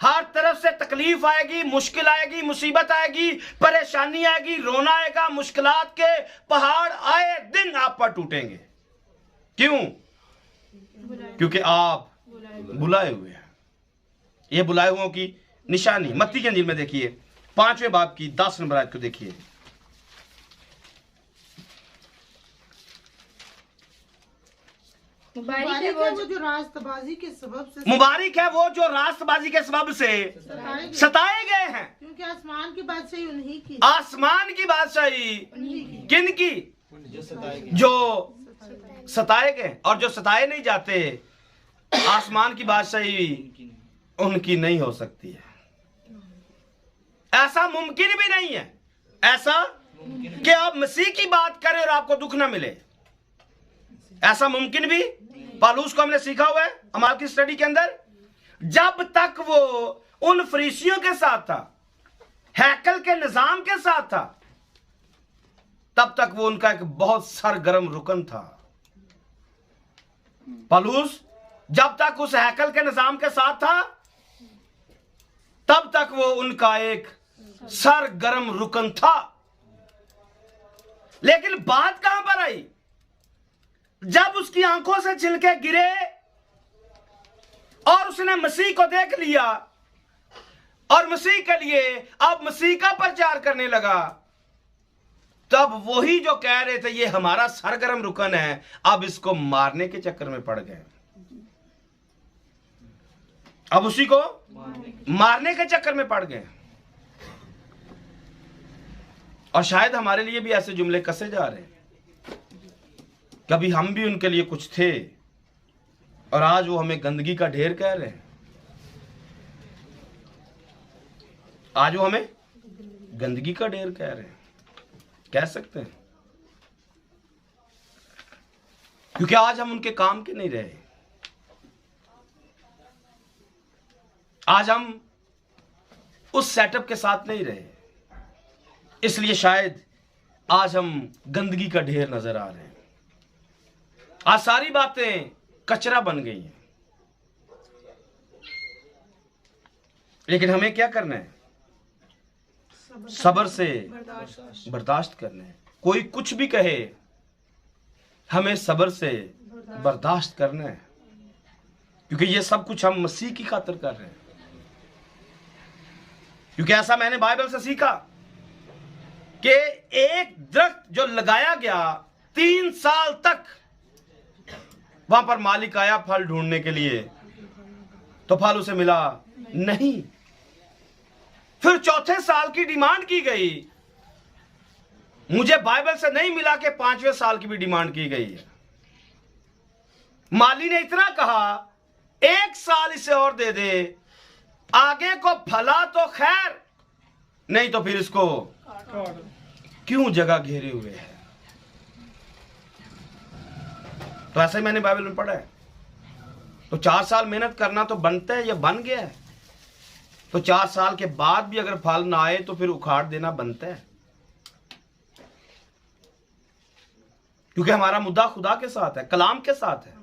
हर तरफ से तकलीफ आएगी, मुश्किल आएगी, मुसीबत आएगी, परेशानी आएगी, रोना आएगा, मुश्किलात के पहाड़ आए दिन आप पर टूटेंगे। क्यों? क्योंकि आप बुलाए हुए हैं। ये बुलाए हुओं की निशानी मत्ती के अंजील में देखिए 5वें बाब की 10 नंबर आयत को देखिए। मुबारक है वो जो रास्तबाजी के सबब से, मुबारक है वो जो रास्तबाजी के सबब से सताए गए हैं, क्योंकि आसमान की बादशाही उन्हीं की। आसमान की बादशाही किन की? जो सताए गए। जो सताए गए। और जो सताए नहीं जाते, आसमान की बादशाही उनकी नहीं हो सकती है। ऐसा मुमकिन भी नहीं है, ऐसा कि आप मसीह की बात करें और आपको दुख ना मिले। ऐसा मुमकिन भी पालूस को हमने सीखा हुआ है हमारी की स्टडी के अंदर। जब तक वो उन फरीसियों के साथ था, हैकल के निजाम के साथ था, तब तक वो उनका एक बहुत सरगर्म रुकन था। पालूस जब तक उस हैकल के निजाम के साथ था, तब तक वो उनका एक सरगर्म रुकन था। लेकिन बात कहां पर आई? जब उसकी आंखों से छिलके गिरे और उसने मसीह को देख लिया और मसीह के लिए अब मसीह का प्रचार करने लगा, तब वही जो कह रहे थे ये हमारा सरगर्म रुकन है, अब इसको मारने के चक्कर में पड़ गए। अब उसी को मारने के चक्कर में पड़ गए। और शायद हमारे लिए भी ऐसे जुमले कसे जा रहे हैं। कभी हम भी उनके लिए कुछ थे और आज वो हमें गंदगी का ढेर कह रहे हैं। आज वो हमें गंदगी का ढेर कह रहे हैं, कह सकते हैं, क्योंकि आज हम उनके काम के नहीं रहे। आज हम उस सेटअप के साथ नहीं रहे, इसलिए शायद आज हम गंदगी का ढेर नजर आ रहे हैं। आज सारी बातें कचरा बन गई हैं। लेकिन हमें क्या करना है? सब्र से बर्दाश्त करना है। कोई कुछ भी कहे, हमें सब्र से बर्दाश्त करना है, क्योंकि ये सब कुछ हम मसीह की खातिर कर रहे हैं। क्योंकि ऐसा मैंने बाइबल से सीखा कि एक दरख्त जो लगाया गया 3 साल तक, वहां पर मालिक आया फल ढूंढने के लिए, तो फल उसे मिला नहीं। फिर चौथे साल की डिमांड की गई, मुझे बाइबल से नहीं मिला कि 5वें साल की भी डिमांड की गई है। माली ने इतना कहा, 1 साल इसे और दे दे, आगे को फला तो खैर, नहीं तो फिर इसको क्यों जगह घेरे हुए है। तो ऐसे ही मैंने बाइबल में पढ़ा है। तो 4 साल मेहनत करना तो बनता है, या बन गया है। तो 4 साल के बाद भी अगर फल ना आए तो फिर उखाड़ देना बनता है, क्योंकि हमारा मुद्दा खुदा के साथ है, कलाम के साथ है।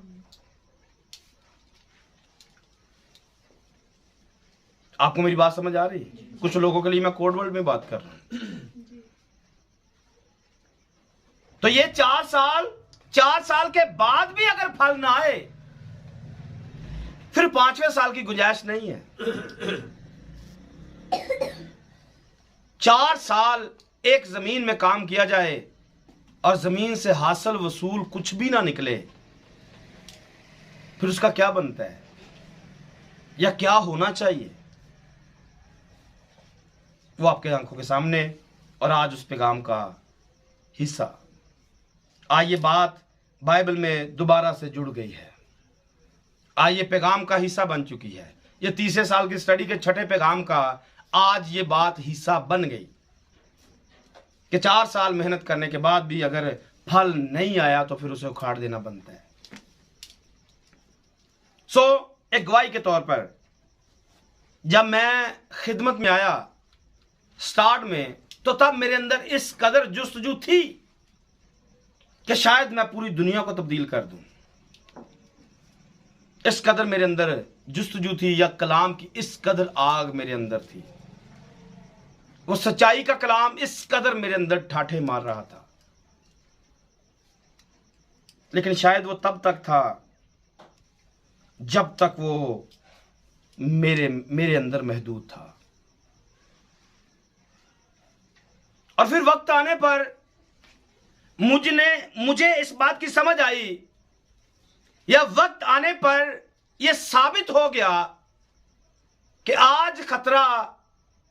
आपको मेरी बात समझ आ रही है? कुछ लोगों के लिए मैं कोड वर्ड में बात कर रहा हूं। तो ये 4 साल के बाद भी अगर फल ना आए, फिर 5वें साल की गुंजाइश नहीं है। 4 साल एक जमीन में काम किया जाए और जमीन से हासिल वसूल कुछ भी ना निकले, फिर उसका क्या बनता है, या क्या होना चाहिए, वो आपके आंखों के सामने। और आज उस पैगाम का हिस्सा, आज ये बात बाइबल में दोबारा से जुड़ गई है, आज ये पैगाम का हिस्सा बन चुकी है। ये 30 साल की स्टडी के 6ठे पैगाम का आज ये बात हिस्सा बन गई कि 4 साल मेहनत करने के बाद भी अगर फल नहीं आया तो फिर उसे उखाड़ देना बनता है। एक गवाही के तौर पर, जब मैं खिदमत में आया स्टार्ट में, तो तब मेरे अंदर इस कदर जुस्तजू थी कि शायद मैं पूरी दुनिया को तब्दील कर दूं। इस कदर मेरे अंदर जुस्तजू थी, या कलाम की इस कदर आग मेरे अंदर थी। वो सच्चाई का कलाम इस कदर मेरे अंदर ठाठे मार रहा था। लेकिन शायद वो तब तक था जब तक वो मेरे अंदर महदूद था। और फिर वक्त आने पर मुझे इस बात की समझ आई, या वक्त आने पर यह साबित हो गया कि आज खतरा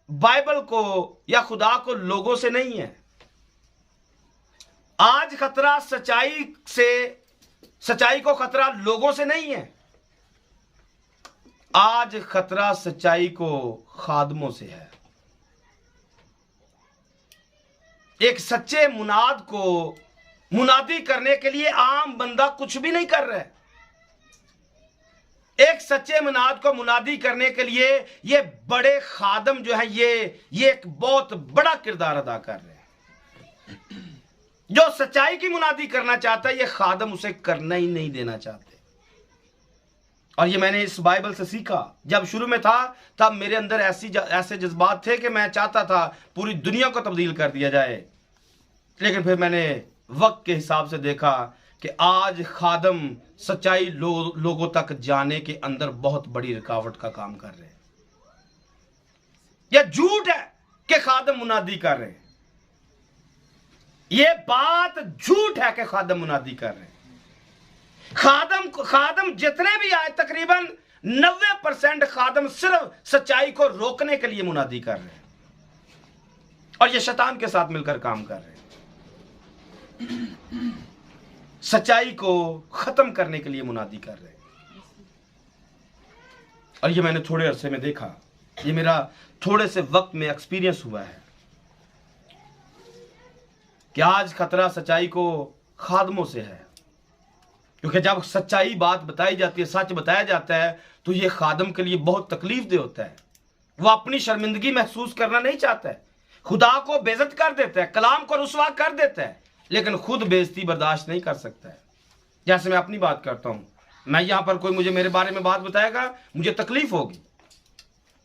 बाइबल को या खुदा को लोगों से नहीं है। आज खतरा सच्चाई को खतरा लोगों से नहीं है। आज खतरा सच्चाई को खादमों से है। एक सच्चे मुनाद को मुनादी करने के लिए आम बंदा कुछ भी नहीं कर रहा है। एक सच्चे मुनाद को मुनादी करने के लिए ये बड़े खादम जो है, ये एक बहुत बड़ा किरदार अदा कर रहे हैं। जो सच्चाई की मुनादी करना चाहता है, ये खादम उसे करना ही नहीं देना चाहते। और ये मैंने इस बाइबल से सीखा। जब शुरू में था तब मेरे अंदर ऐसे जज्बात थे कि मैं चाहता था पूरी दुनिया को तब्दील कर दिया जाए। लेकिन फिर मैंने वक्त के हिसाब से देखा कि आज खादम सच्चाई लोगों तक जाने के अंदर बहुत बड़ी रुकावट का काम कर रहे हैं। यह झूठ है कि खादम मुनादी कर रहे हैं। यह बात झूठ है कि खादम मुनादी कर रहे हैं। खादम जितने भी आए, तकरीबन 90% खादम सिर्फ सच्चाई को रोकने के लिए मुनादी कर रहे हैं, और ये शैतान के साथ मिलकर काम कर रहे हैं। सच्चाई को खत्म करने के लिए मुनादी कर रहे हैं। और ये मैंने थोड़े अरसे में देखा, ये मेरा थोड़े से वक्त में एक्सपीरियंस हुआ है कि आज खतरा सच्चाई को खादमों से है। क्योंकि जब सच्चाई बात बताई जाती है, सच बताया जाता है, तो ये खादम के लिए बहुत तकलीफ दे होता है। वो अपनी शर्मिंदगी महसूस करना नहीं चाहता है, खुदा को बेइज्जत कर देता है, कलाम को रुसवा कर देता है, लेकिन खुद बेइज्जती बर्दाश्त नहीं कर सकता है। जैसे मैं अपनी बात करता हूं, मैं यहां पर कोई मुझे मेरे बारे में बात बताएगा, मुझे तकलीफ होगी।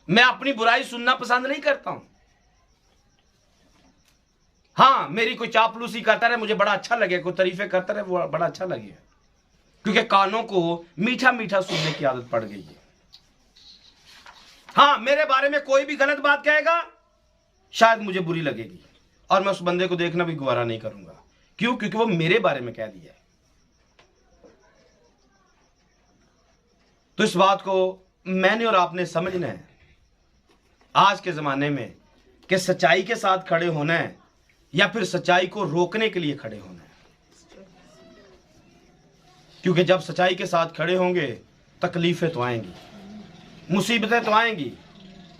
मैं अपनी बुराई सुनना पसंद नहीं करता हूं। हाँ, मेरी कोई चापलूसी करता रहे, मुझे बड़ा अच्छा लगे, कोई तारीफें करता रहे, वो बड़ा अच्छा लगे, क्योंकि कानों को मीठा मीठा सुनने की आदत पड़ गई है। हाँ, मेरे बारे में कोई भी गलत बात कहेगा, शायद मुझे बुरी लगेगी और मैं उस बंदे को देखना भी गवारा नहीं करूंगा। क्यों? क्योंकि वो मेरे बारे में कह दिया है। तो इस बात को मैंने और आपने समझना है आज के जमाने में कि सच्चाई के साथ खड़े होना है या फिर सच्चाई को रोकने के लिए खड़े होना है। क्योंकि जब सच्चाई के साथ खड़े होंगे तकलीफें तो आएंगी, मुसीबतें तो आएंगी,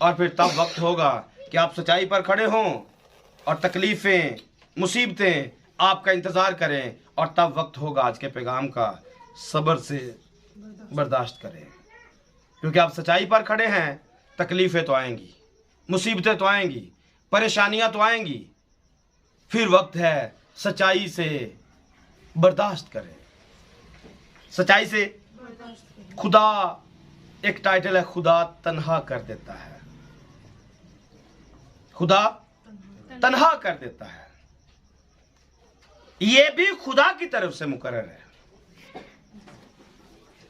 और फिर तब वक्त होगा कि आप सच्चाई पर खड़े हों और तकलीफें मुसीबतें आपका इंतजार करें, और तब वक्त होगा आज के पैगाम का सब्र से बर्दाश्त करें। क्योंकि आप सच्चाई पर खड़े हैं, तकलीफें तो आएंगी, मुसीबतें तो आएंगी, परेशानियां तो आएंगी, फिर वक्त है सच्चाई से बर्दाश्त करें। सच्चाई से खुदा, एक टाइटल है, खुदा तन्हा कर देता है। खुदा तन्हा कर देता है, यह भी खुदा की तरफ से मुकर्रर है।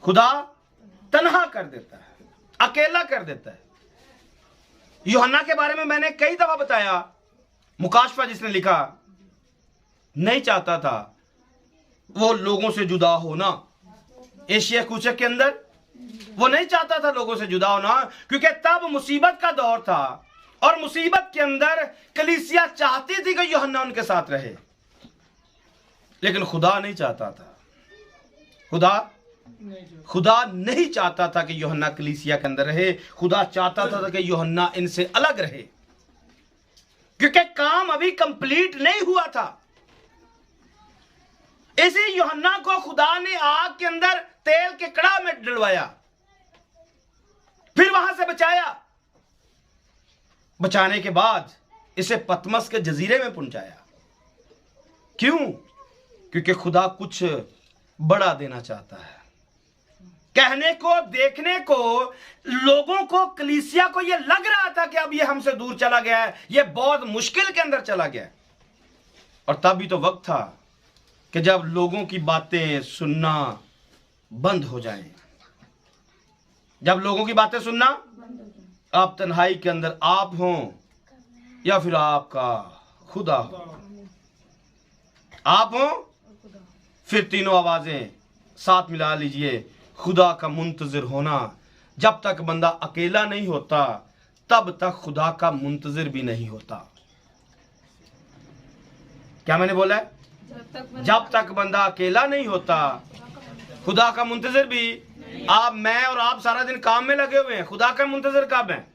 खुदा तन्हा कर देता है, अकेला कर देता है। यूहन्ना के बारे में मैंने कई दफा बताया, मुकाशफा जिसने लिखा, नहीं चाहता था वो लोगों से जुदा होना। एशिया कूचक के अंदर वो नहीं चाहता था लोगों से जुदा होना, क्योंकि तब मुसीबत का दौर था और मुसीबत के अंदर कलीसिया चाहती थी कि यूहन्ना उनके साथ रहे, लेकिन खुदा नहीं चाहता था। खुदा नहीं चाहता था कि यूहन्ना कलीसिया के अंदर रहे। खुदा चाहता था कि यूहन्ना इनसे अलग रहे, क्योंकि काम अभी कंप्लीट नहीं हुआ था। इसी यूहन्ना को खुदा ने आग के अंदर तेल के कड़ा में डलवाया, फिर वहां से बचाया, बचाने के बाद इसे पतमस के जजीरे में पहुंचाया। क्यों? क्योंकि खुदा कुछ बड़ा देना चाहता है। कहने को, देखने को, लोगों को, कलीसिया को यह लग रहा था कि अब ये हमसे दूर चला गया है, ये बहुत मुश्किल के अंदर चला गया है। और तब भी तो वक्त था कि जब लोगों की बातें सुनना बंद हो जाएं। जब लोगों की बातें सुनना, आप तन्हाई के अंदर आप हों या फिर आपका खुदा हो, आप हो फिर तीनों आवाजें साथ मिला लीजिए। खुदा का मुंतजिर होना, जब तक बंदा अकेला नहीं होता तब तक खुदा का मुंतजिर भी नहीं होता। क्या मैंने बोला है? जब तक बंदा अकेला नहीं होता खुदा का मुंतजिर भी। आप, मैं और आप सारा दिन काम में लगे हुए हैं, खुदा का मुंतजिर कब है?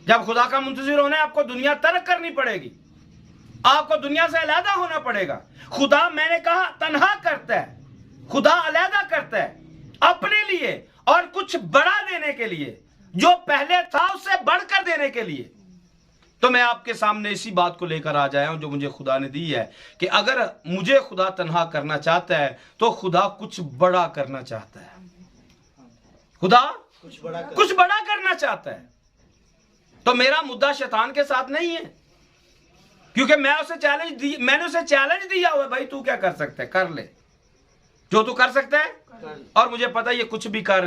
जब खुदा का मुंतजिर होना है, आपको दुनिया तर्क करनी पड़ेगी, आपको दुनिया से अलहदा होना पड़ेगा। खुदा, मैंने कहा, तन्हा करता है, खुदा अलहदा करता है अपने लिए और कुछ बड़ा देने के लिए, जो पहले था उससे बढ़कर देने के लिए। तो मैं आपके सामने इसी बात को लेकर आ जाया हूं जो मुझे खुदा ने दी है, कि अगर मुझे खुदा तन्हा करना चाहता है तो खुदा कुछ बड़ा करना चाहता है। खुदा कुछ बड़ा करना चाहता है। तो मेरा मुद्दा शैतान के साथ नहीं है, क्योंकि मैंने उसे चैलेंज दिया हुआ है, भाई तू क्या कर सकता है, कर ले जो तू कर सकता है। और मुझे पता है ये कुछ भी कर,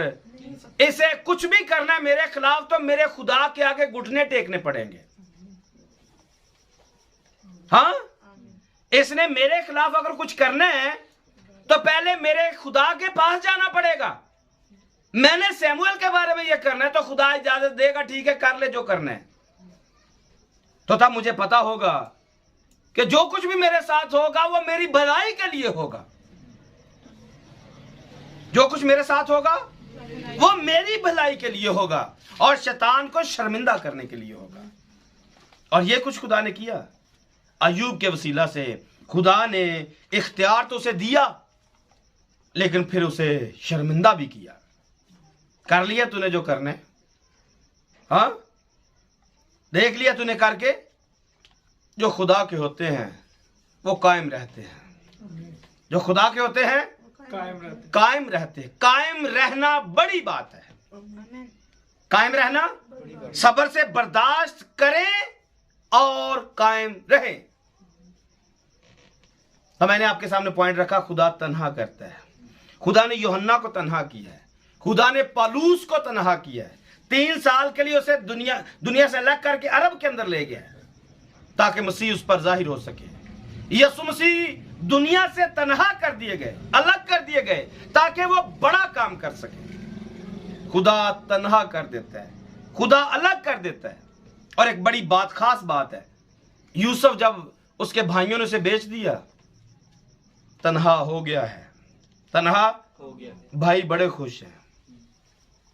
इसे कुछ भी करना है मेरे खिलाफ तो मेरे खुदा के आगे घुटने टेकने पड़ेंगे। हाँ, इसने मेरे खिलाफ अगर कुछ करना है तो पहले मेरे खुदा के पास जाना पड़ेगा। मैंने सैमुएल के बारे में यह करना है तो खुदा इजाजत देगा, ठीक है कर ले जो करना है। तो तब मुझे पता होगा कि जो कुछ भी मेरे साथ होगा वो मेरी भलाई के लिए होगा। जो कुछ मेरे साथ होगा वो मेरी भलाई के लिए होगा और शैतान को शर्मिंदा करने के लिए होगा। और ये कुछ खुदा ने किया अय्यूब के वसीला से। खुदा ने इख्तियार तो उसे दिया, लेकिन फिर उसे शर्मिंदा भी किया। कर लिया तूने जो करना है, हाँ देख लिया तूने करके। जो खुदा के होते हैं वो कायम रहते हैं, जो खुदा के होते हैं कायम रहते हैं। कायम रहना बड़ी बात है। कायम रहना, सब्र से बर्दाश्त करें और कायम रहे। तो मैंने आपके सामने पॉइंट रखा, खुदा तन्हा करता है। खुदा ने यूहन्ना को तन्हा किया है, खुदा ने पौलुस को तन्हा किया है। 3 साल के लिए उसे दुनिया से अलग करके अरब के अंदर ले गया है ताकि मसीह उस पर जाहिर हो सके। यीशु मसीह दुनिया से तन्हा कर दिए गए, अलग कर दिए गए ताकि वो बड़ा काम कर सके। खुदा तन्हा कर देता है, खुदा अलग कर देता है। और एक बड़ी बात, खास बात है, यूसुफ जब उसके भाइयों ने उसे बेच दिया, तन्हा हो गया है, तन्हा हो गया। भाई बड़े खुश हैं,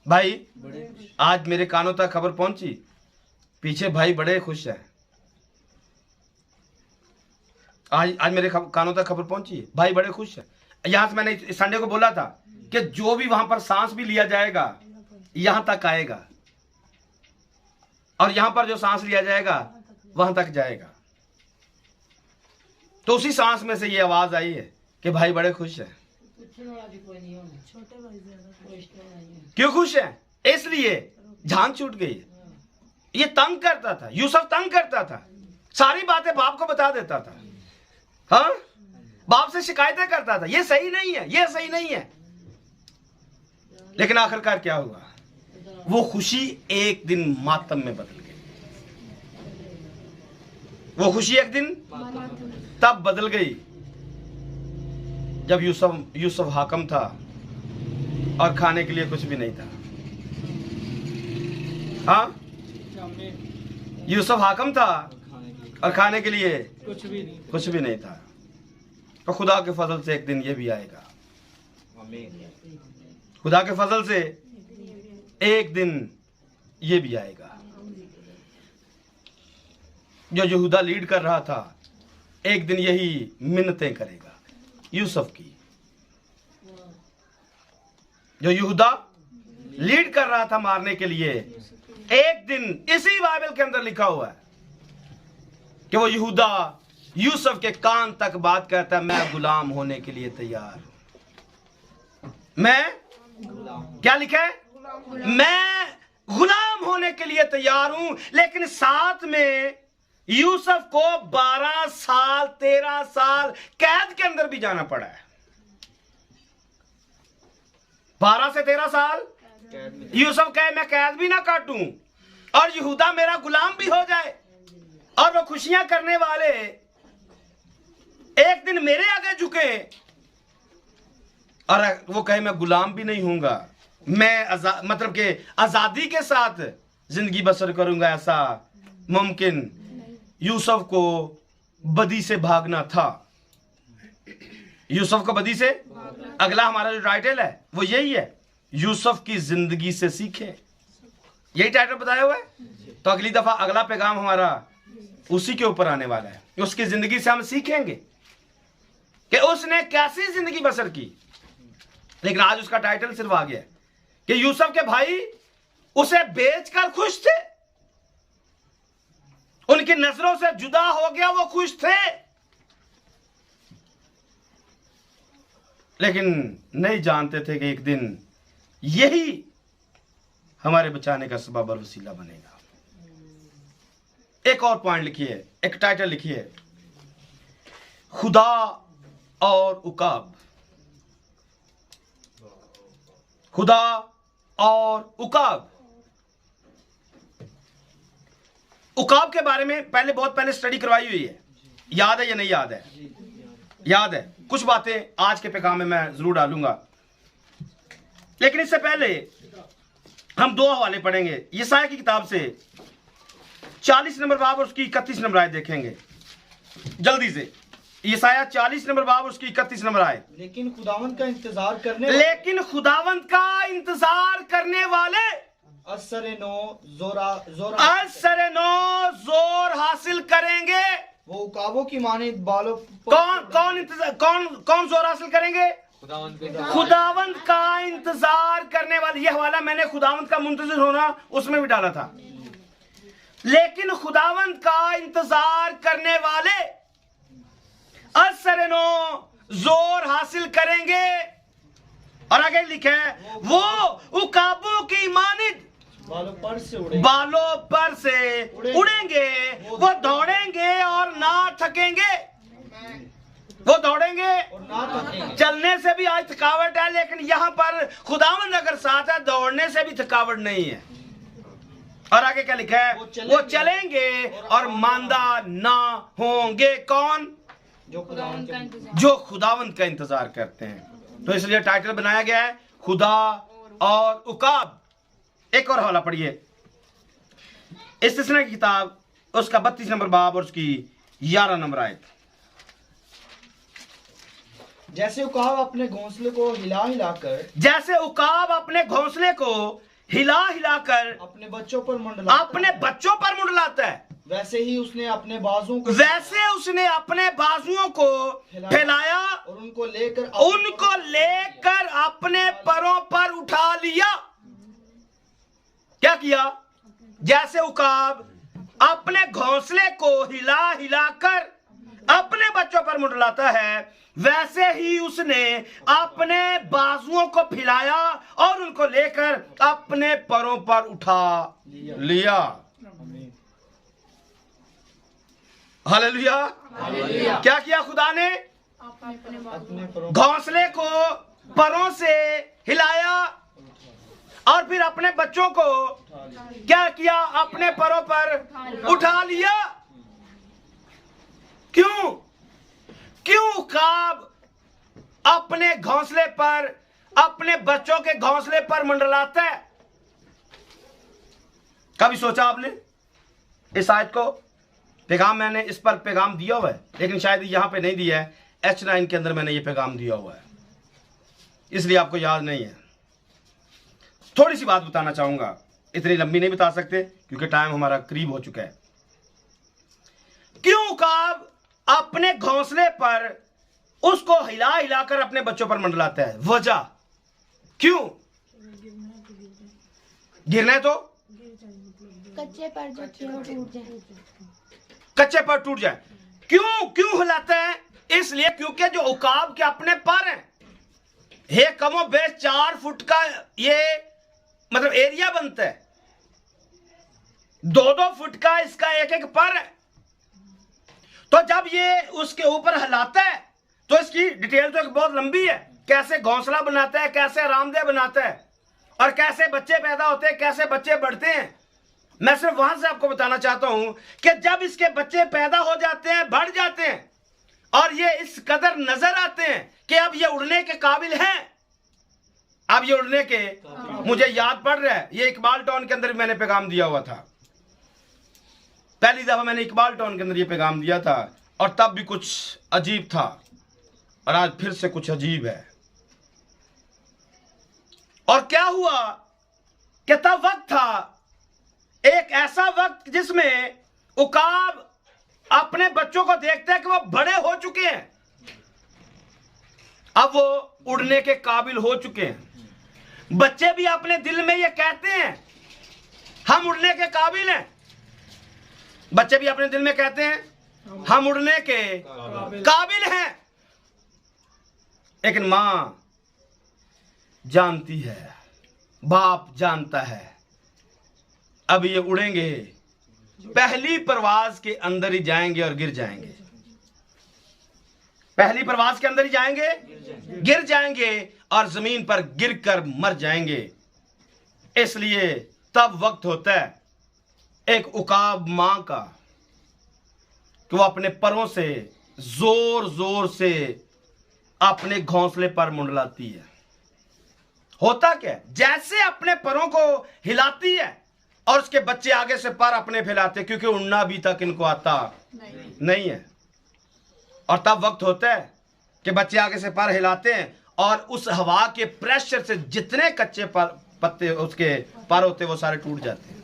भाई आज मेरे कानों तक खबर पहुंची, पीछे भाई बड़े खुश हैं। आज मेरे कानों तक खबर पहुंची, भाई बड़े खुश हैं। यहां से मैंने संडे को बोला था कि जो भी वहां पर सांस भी लिया जाएगा यहां तक आएगा, और यहां पर जो सांस लिया जाएगा वहां तक जाएगा। तो उसी सांस में से ये आवाज आई है कि भाई बड़े खुश हैं। छोटे भाई ज्यादा क्यों खुश है? इसलिए जान छूट गई है। ये तंग करता था, यूसुफ तंग करता था, सारी बातें बाप को बता देता था। हाँ, बाप से शिकायतें करता था, ये सही नहीं है, ये सही नहीं है। लेकिन आखिरकार क्या हुआ? वो खुशी एक दिन मातम में बदल गई। वो खुशी एक दिन तब बदल गई जब यूसुफ हाकिम था और खाने के लिए कुछ भी नहीं था। हाँ, यूसुफ हाकिम था और खाने के लिए कुछ भी नहीं था। तो खुदा के फजल से एक दिन ये भी आएगा, खुदा के फजल से एक दिन ये भी आएगा। जो यहूदा लीड कर रहा था, एक दिन यही मिन्नतें करेगा यूसुफ की। जो यहूदा लीड कर रहा था मारने के लिए, एक दिन इसी बाइबल के अंदर लिखा हुआ है कि वो यहूदा यूसुफ के कान तक बात करता है, मैं गुलाम होने के लिए तैयार हूं। मैं क्या लिखा है? मैं गुलाम होने के लिए तैयार हूं। लेकिन साथ में यूसुफ को 12 साल 13 साल कैद के अंदर भी जाना पड़ा है। 12 से 13 साल यूसुफ कहे मैं कैद भी ना काटूं और यहूदा मेरा गुलाम भी हो जाए, और वो खुशियां करने वाले एक दिन मेरे आगे झुके और वो कहे मैं गुलाम भी नहीं हूंगा, मैं मतलब कि आजादी के साथ जिंदगी बसर करूंगा, ऐसा मुमकिन? यूसुफ को बदी से भागना था। यूसुफ को बदी से, अगला हमारा जो टाइटल है वो यही है, यूसुफ की जिंदगी से सीखे। यही टाइटल बताया हुआ है। तो अगली दफा अगला पैगाम हमारा उसी के ऊपर आने वाला है। उसकी जिंदगी से हम सीखेंगे कि उसने कैसी जिंदगी बसर की। लेकिन आज उसका टाइटल सिर्फ आ गया कि यूसुफ के भाई उसे बेचकर खुश थे, उनकी नजरों से जुदा हो गया, वो खुश थे, लेकिन नहीं जानते थे कि एक दिन यही हमारे बचाने का सबब और वसीला बनेगा। एक और पॉइंट लिखिए, एक टाइटल लिखिए, खुदा और उकाब। खुदा और उकाब। उकाब के बारे में बहुत पहले स्टडी करवाई हुई है, याद है या नहीं याद है? याद है। कुछ बातें आज के पैगाम में मैं जरूर डालूंगा, लेकिन इससे पहले हम 2 हवाले पढ़ेंगे। यशायाह की किताब से 40 नंबर बाब और उसकी 31 नंबर आयत देखेंगे जल्दी से। यशायाह 40 नंबर बाब और उसकी 31 नंबर आयत। लेकिन खुदावंत का इंतजार करने वाले असर-ए-नौ जोर हासिल करेंगे। वो उकाबों की मानिंद बालों। कौन जोर हासिल करेंगे? खुदावंत का इंतजार करने वाले। यह हवाला मैंने खुदावंत का मुंतजिर होना उसमें भी डाला था। लेकिन खुदावंत का इंतजार करने वाले असर-ए-नौ जोर हासिल करेंगे। और आगे लिखा है, वो उकाबों की मानिंद बालों पर से उड़े, बालों पर से उड़ेंगे, वो दौड़ेंगे और ना थकेंगे। वो दौड़ेंगे और ना थकेंगे। चलने से भी आज थकावट है, लेकिन यहाँ पर खुदावंद अगर साथ है, दौड़ने से भी थकावट नहीं है। और आगे क्या लिखा है? वो चलेंगे और मांदा ना होंगे। कौन? जो खुदावंद खुदावंद का इंतजार। जो खुदावंद का इंतजार करते हैं। तो इसलिए टाइटल बनाया गया है खुदा और उकाब। एक और हवाला पढ़िए, इस्तिस्ना की किताब, उसका 32 नंबर बाब और उसकी 11 नंबर आयत। जैसे उकाब अपने घोंसले को हिला हिलाकर, जैसे उकाब अपने घोंसले को हिला हिलाकर अपने बच्चों पर मंडलाता अपने बच्चों पर मुंडलाता है, वैसे ही उसने अपने बाजों को वैसे उसने अपने बाजुओं को फैलाया और उनको लेकर अपने परों पर उठा लिया। क्या किया? जैसे उकाब अपने घोंसले को हिला हिलाकर अपने बच्चों पर मुंडलाता है, वैसे ही उसने अपने बाजुओं को फैलाया और उनको लेकर अपने परों पर उठा लिया। हालेलुया। क्या किया खुदा ने? अपने परों घोंसले को परों से हिलाया और फिर अपने बच्चों को क्या किया? अपने परों पर उठा लिया। क्यों? क्यों उकाब अपने घोंसले पर, अपने बच्चों के घोंसले पर मंडलाता है? कभी सोचा आपने इस आयत को? पैगाम मैंने इस पर पैगाम दिया हुआ है, लेकिन शायद यहां पे नहीं दिया है। H9 के अंदर मैंने ये पैगाम दिया हुआ है, इसलिए आपको याद नहीं है। थोड़ी सी बात बताना चाहूंगा, इतनी लंबी नहीं बता सकते क्योंकि टाइम हमारा करीब हो चुका है। क्यों उकाब अपने घोंसले पर उसको हिला हिलाकर अपने बच्चों पर मंडलाता है? वजह क्यों? गिरना है तो कच्चे पर जो थे वो टूट जाए। कच्चे पर टूट जाए। क्यों हिलाता है? इसलिए क्योंकि जो उकाब के अपने पर हैं, ये कमो बेश 4 फुट का ये मतलब एरिया बनता है, 2-2 फुट का इसका एक पर है। तो जब ये उसके ऊपर हिलाता है तो इसकी डिटेल तो एक बहुत लंबी है, कैसे घोंसला बनाता है, कैसे आरामदेह बनाता है और कैसे बच्चे पैदा होते हैं, कैसे बच्चे बढ़ते हैं। मैं सिर्फ वहां से आपको बताना चाहता हूं कि जब इसके बच्चे पैदा हो जाते हैं, बढ़ जाते हैं और ये इस कदर नजर आते हैं कि अब ये उड़ने के काबिल हैं, अब ये उड़ने के, मुझे याद पड़ रहा है ये इकबाल टाउन के अंदर मैंने पैगाम दिया हुआ था। पहली दफा मैंने इकबाल टाउन के अंदर ये पैगाम दिया था और तब भी कुछ अजीब था और आज फिर से कुछ अजीब है। और क्या हुआ कि तब वक्त था, एक ऐसा वक्त जिसमें उकाब अपने बच्चों को देखते हैं कि वो बड़े हो चुके हैं, अब वो उड़ने के काबिल हो चुके हैं। बच्चे भी अपने दिल में ये कहते हैं हम उड़ने के काबिल हैं। बच्चे भी अपने दिल में कहते हैं हम उड़ने के काबिल हैं, लेकिन मां जानती है, बाप जानता है अब ये उड़ेंगे, पहली परवाज के अंदर ही जाएंगे और गिर जाएंगे। पहली परवाज के अंदर ही जाएंगे, गिर जाएंगे और जमीन पर गिरकर मर जाएंगे। इसलिए तब वक्त होता है एक उकाब मां का कि वो अपने परों से जोर जोर से अपने घोंसले पर मुंडलाती है। होता क्या? जैसे अपने परों को हिलाती है और उसके बच्चे आगे से पर अपने फैलाते, क्योंकि उड़ना अभी तक इनको आता नहीं है। और तब वक्त होता है कि बच्चे आगे से पर हिलाते हैं और उस हवा के प्रेशर से जितने कच्चे पत्ते उसके पर होते वो सारे टूट जाते हैं।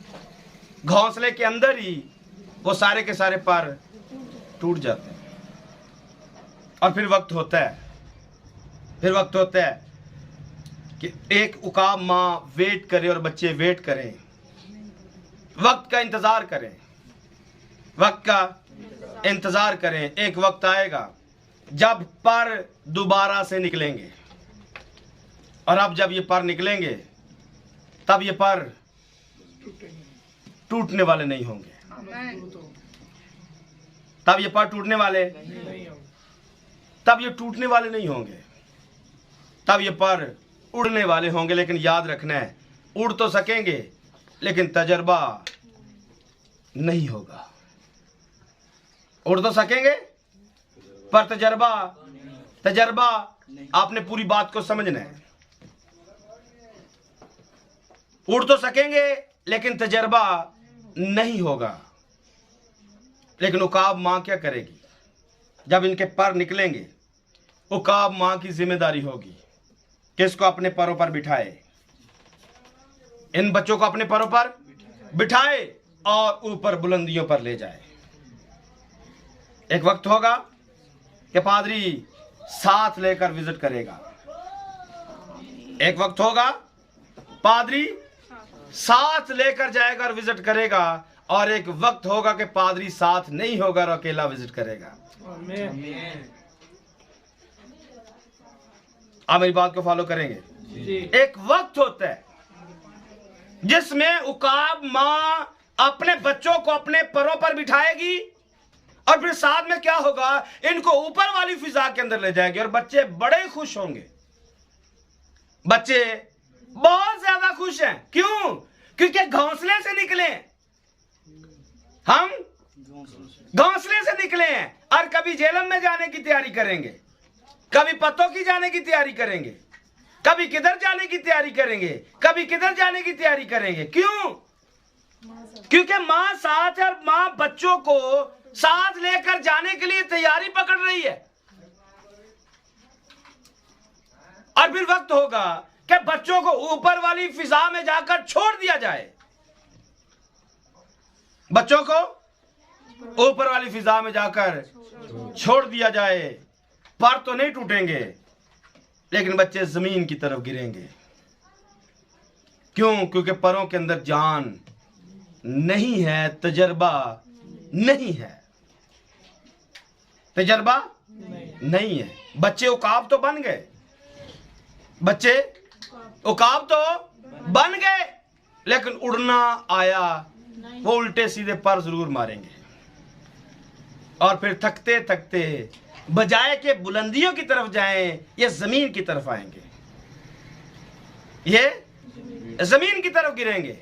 घोंसले के अंदर ही वो सारे के सारे पर टूट जाते हैं। और फिर वक्त होता है कि एक उकाब मां वेट करे और बच्चे वेट करें, वक्त का इंतजार करें, वक्त का इंतजार करें। एक वक्त आएगा जब पर दोबारा से निकलेंगे और अब जब ये पर निकलेंगे तब ये पर टूटने वाले नहीं होंगे। तो तब ये पर टूटने वाले, नहीं हो। तब ये टूटने वाले नहीं होंगे, तब ये पर उड़ने वाले होंगे। लेकिन याद रखना है, उड़ तो सकेंगे लेकिन तजर्बा नहीं होगा। उड़ तो सकेंगे पर तजर्बा आपने पूरी बात को समझना है। उड़ तो सकेंगे लेकिन तजर्बा नहीं होगा। लेकिन उकाब मां क्या करेगी? जब इनके पर निकलेंगे, उकाब मां की जिम्मेदारी होगी कि इसको अपने परों पर बिठाए, इन बच्चों को अपने परों पर बिठाए और ऊपर बुलंदियों पर ले जाए। एक वक्त होगा कि पादरी साथ लेकर विजिट करेगा। एक वक्त होगा पादरी साथ लेकर जाएगा और विजिट करेगा, और एक वक्त होगा कि पादरी साथ नहीं होगा और अकेला विजिट करेगा। आमीन। आप मेरी बात को फॉलो करेंगे? जी। एक वक्त होता है जिसमें उकाब मां अपने बच्चों को अपने परों पर बिठाएगी और फिर साथ में क्या होगा, इनको ऊपर वाली फिजा के अंदर ले जाएगी और बच्चे बड़े खुश होंगे। बच्चे बहुत ज्यादा खुश हैं। क्यों? क्योंकि घोंसले से निकले, हम घोंसले से निकले हैं। और कभी जेलम में जाने की तैयारी करेंगे, कभी पत्तों की जाने की तैयारी करेंगे, कभी किधर जाने की तैयारी करेंगे, कभी किधर जाने की तैयारी करेंगे। क्यों? क्योंकि मां साथ है और मां बच्चों को साथ लेकर जाने के लिए तैयारी पकड़ रही है। और फिर वक्त होगा कि बच्चों को ऊपर वाली फिजा में जाकर छोड़ दिया जाए। बच्चों को ऊपर वाली फिजा में जाकर छोड़ दिया जाए। पर तो नहीं टूटेंगे लेकिन बच्चे जमीन की तरफ गिरेंगे। क्यों? क्योंकि परों के अंदर जान नहीं है, तजर्बा नहीं है, तजर्बा नहीं है। बच्चे उकाब तो बन गए, बच्चे उकाब तो बन गए, लेकिन उड़ना आया, वो उल्टे सीधे पर जरूर मारेंगे और फिर थकते थकते बजाय के बुलंदियों की तरफ जाएं, ये जमीन की तरफ आएंगे, ये जमीन की तरफ गिरेंगे।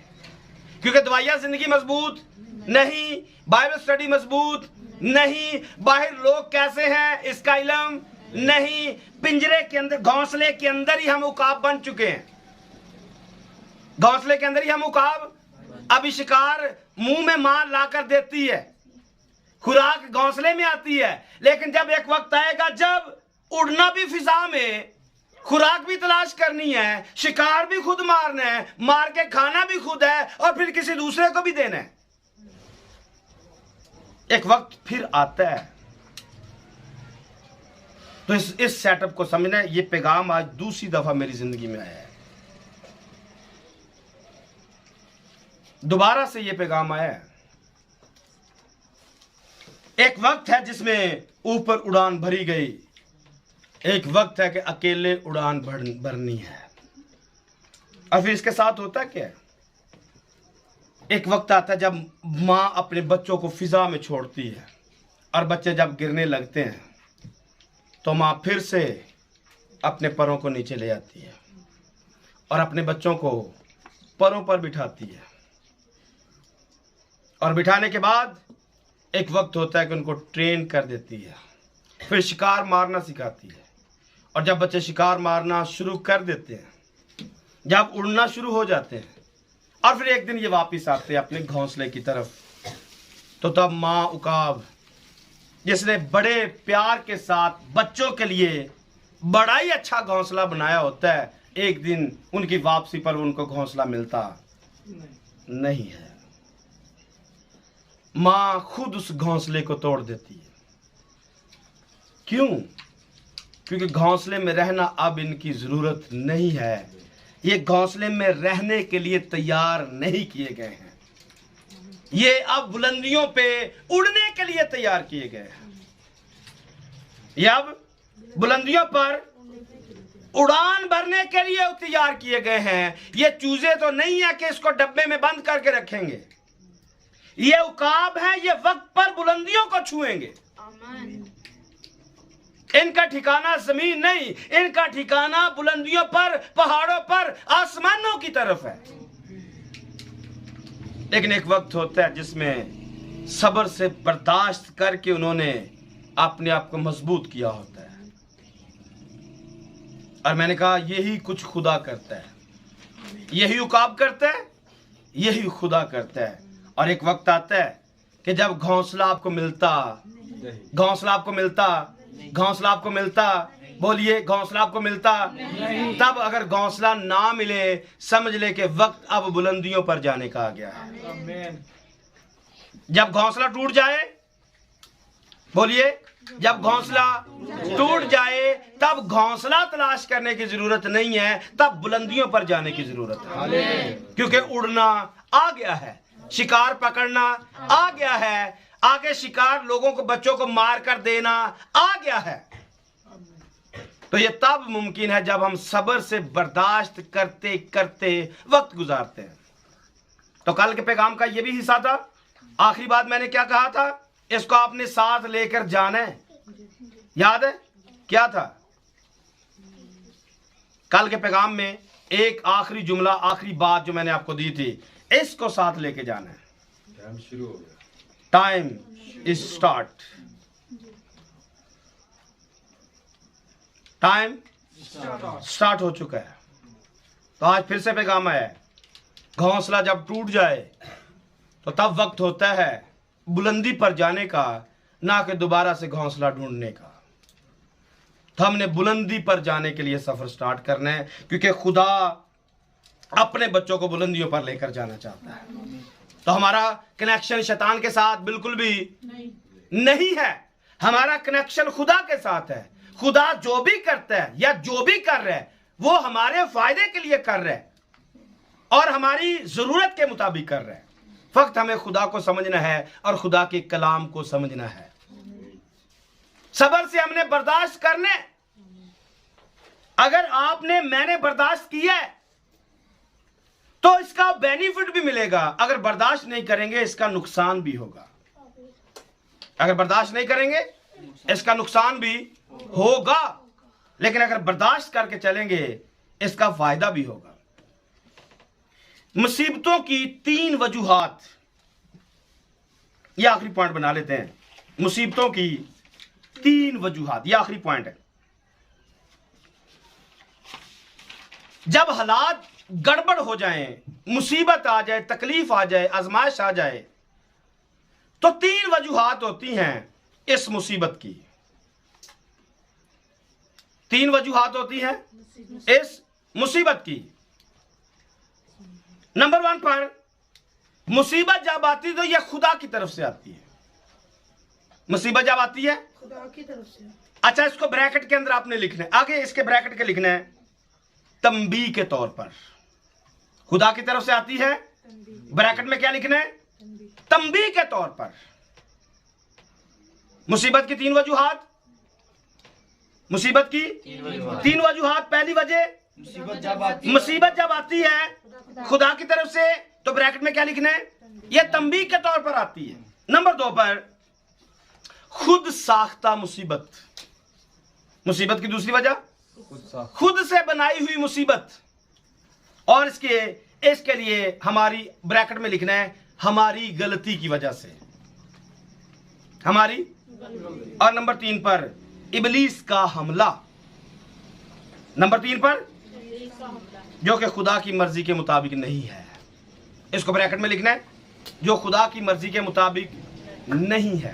क्योंकि दवाइयां जिंदगी मजबूत नहीं, बाइबल स्टडी मजबूत नहीं, बाहर लोग कैसे हैं इसका इल्म नहीं, पिंजरे के अंदर घोंसले के अंदर ही हम उकाब बन चुके हैं। घोंसले के अंदर ही हम उकाब। अभी शिकार मुंह में मार लाकर देती है, खुराक घोंसले में आती है, लेकिन जब एक वक्त आएगा जब उड़ना भी फिजा में, खुराक भी तलाश करनी है, शिकार भी खुद मारना है, मार के खाना भी खुद है और फिर किसी दूसरे को भी देना है। एक वक्त फिर आता है। तो इस सेटअप को समझना है। ये पैगाम आज दूसरी दफा मेरी जिंदगी में आया है, दोबारा से ये पैगाम आया है। एक वक्त है जिसमें ऊपर उड़ान भरी गई, एक वक्त है कि अकेले उड़ान भरनी है। और फिर इसके साथ होता क्या है? एक वक्त आता है जब मां अपने बच्चों को फिजा में छोड़ती है और बच्चे जब गिरने लगते हैं तो मां फिर से अपने परों को नीचे ले आती है और अपने बच्चों को परों पर बिठाती है। और बिठाने के बाद एक वक्त होता है कि उनको ट्रेन कर देती है, फिर शिकार मारना सिखाती है। और जब बच्चे शिकार मारना शुरू कर देते हैं, जब उड़ना शुरू हो जाते हैं और फिर एक दिन ये वापस आते हैं अपने घोंसले की तरफ, तो तब माँ उकाब जिसने बड़े प्यार के साथ बच्चों के लिए बड़ा ही अच्छा घोंसला बनाया होता है, एक दिन उनकी वापसी पर उनको घोंसला मिलता नहीं है। मां खुद उस घोंसले को तोड़ देती है। क्यों? क्योंकि घोंसले में रहना अब इनकी जरूरत नहीं है, ये घोंसले में रहने के लिए तैयार नहीं किए गए हैं, ये अब बुलंदियों पे उड़ने के लिए तैयार किए गए हैं। ये अब बुलंदियों पर उड़ान भरने के लिए तैयार किए गए हैं। ये चूजे तो नहीं है कि इसको डब्बे में बंद करके रखेंगे। ये उकाब है, ये वक्त पर बुलंदियों को छुएंगे। इनका ठिकाना जमीन नहीं, इनका ठिकाना बुलंदियों पर, पहाड़ों पर, आसमानों की तरफ है। लेकिन एक वक्त होता है जिसमें सब्र से बर्दाश्त करके उन्होंने अपने आप को मजबूत किया होता है। और मैंने कहा यही कुछ खुदा करता है, यही उकाब करता है, यही खुदा करता है। और एक वक्त आता है कि जब घोंसला आपको मिलता, घोंसला आपको मिलता, घोंसला आपको मिलता, बोलिए घोंसला आपको मिलता, तब अगर घोंसला ना मिले समझ ले कि वक्त अब बुलंदियों पर जाने का आ गया है। आमीन। जब घोंसला टूट जाए, बोलिए जब घोंसला टूट जाए तब घोंसला तलाश करने की जरूरत नहीं है, तब बुलंदियों पर जाने की जरूरत है। क्योंकि उड़ना आ गया है, शिकार पकड़ना आ गया है, आगे शिकार लोगों को, बच्चों को मार कर देना आ गया है। तो ये तब मुमकिन है जब हम सब्र से बर्दाश्त करते करते वक्त गुजारते हैं। तो कल के पैगाम का ये भी हिस्सा था। आखिरी बात मैंने क्या कहा था, इसको आपने साथ लेकर जाना है। याद है क्या था? कल के पैगाम में एक आखिरी जुमला, आखिरी बात जो मैंने आपको दी थी, इसको साथ लेके जाना है। टाइम शुरू हो गया, time is start, time start हो चुका है। तो आज फिर से पैगाम आया है, घोंसला जब टूट जाए तो तब वक्त होता है बुलंदी पर जाने का, ना कि दोबारा से घोंसला ढूंढने का। तो हमने बुलंदी पर जाने के लिए सफर स्टार्ट करना है, क्योंकि खुदा अपने बच्चों को बुलंदियों पर लेकर जाना चाहता है। तो हमारा कनेक्शन शैतान के साथ बिल्कुल भी नहीं है, हमारा कनेक्शन खुदा के साथ है। खुदा जो भी करता है या जो भी कर रहा है वो हमारे फायदे के लिए कर रहा है और हमारी जरूरत के मुताबिक कर रहा है। फक्त हमें खुदा को समझना है और खुदा के कलाम को समझना है। सब्र से हमने बर्दाश्त करने, अगर आपने, मैंने बर्दाश्त किया है तो इसका बेनिफिट भी मिलेगा। अगर बर्दाश्त नहीं करेंगे इसका नुकसान भी होगा। अगर बर्दाश्त नहीं करेंगे इसका नुकसान भी होगा, लेकिन अगर बर्दाश्त करके चलेंगे इसका फायदा भी होगा। मुसीबतों की 3 वजूहात, ये आखिरी पॉइंट बना लेते हैं। मुसीबतों की 3 वजूहात, ये आखिरी पॉइंट है। जब हालात गड़बड़ हो जाएं, मुसीबत आ जाए, तकलीफ आ जाए, आजमाइश आ जाए, तो 3 वजूहात होती हैं इस मुसीबत की। 3 वजूहात होती हैं इस मुसीबत की। नंबर 1 पर, मुसीबत जब आती तो यह खुदा की तरफ से आती है। मुसीबत जब आती है खुदा की तरफ से। अच्छा, इसको ब्रैकेट के अंदर आपने लिखना है, आगे इसके ब्रैकेट के लिखना है तंबी के तौर पर। खुदा की तरफ से आती है, ब्रैकेट में क्या लिखना है? तंबी के तौर पर। मुसीबत की 3 वजूहात, मुसीबत की 3 वजूहात। पहली वजह, मुसीबत जब आती है खुदा की तरफ से तो ब्रैकेट में क्या लिखना है? यह तंबी के तौर पर आती है। नंबर 2 पर, खुद साख्ता मुसीबत। मुसीबत की दूसरी वजह, खुद से बनाई हुई मुसीबत। और इसके लिए हमारी ब्रैकेट में लिखना है हमारी गलती की वजह से, हमारी। और नंबर 3 पर, इबलीस का हमला। नंबर 3 पर, जो कि खुदा की मर्जी के मुताबिक नहीं है। इसको ब्रैकेट में लिखना है, जो खुदा की मर्जी के मुताबिक नहीं है।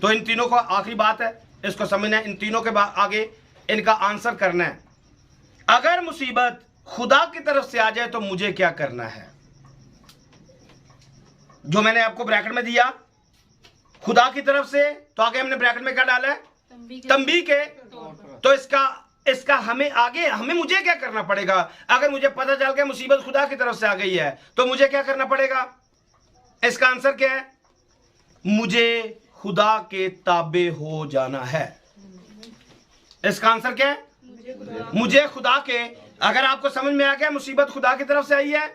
तो इन तीनों का आखिरी बात है, इसको समझना है। इन तीनों के आगे इनका आंसर करना है। अगर मुसीबत खुदा की तरफ से आ जाए तो मुझे क्या करना है? जो मैंने आपको ब्रैकेट में दिया खुदा की तरफ से, तो आगे हमने ब्रैकेट में क्या डाला है? तंबी के। तो इसका हमें मुझे क्या करना पड़ेगा? अगर मुझे पता चल गया मुसीबत खुदा की तरफ से आ गई है तो मुझे क्या करना पड़ेगा? इसका आंसर क्या है? मुझे खुदा के ताबे हो जाना है। इसका आंसर क्या है? मुझे खुदा के, अगर आपको समझ में आ गया मुसीबत खुदा की तरफ से आई है,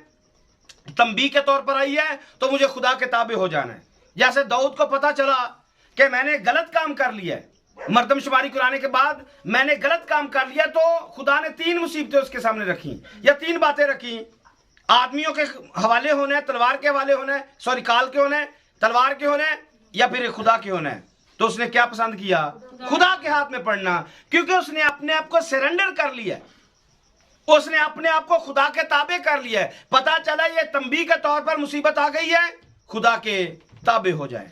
तंबी के तौर पर आई है, तो मुझे खुदा के ताबे हो जाना है। जैसे दाऊद को पता चला कि मैंने गलत काम कर लिया है, मर्दमशुमारी कराने के बाद मैंने गलत काम कर लिया, तो खुदा ने 3 मुसीबतें उसके सामने रखी या 3 बातें रखी। आदमियों के हवाले होने, तलवार के हवाले होने, सॉरी काल के होने, तलवार के होने, या फिर खुदा के होने। तो उसने क्या पसंद किया? खुदा के हाथ में पड़ना, क्योंकि उसने अपने आप को सरेंडर कर लिया, उसने अपने आप को खुदा के ताबे कर लिया है। पता चला ये तंबी के तौर पर मुसीबत आ गई है, खुदा के ताबे हो जाए,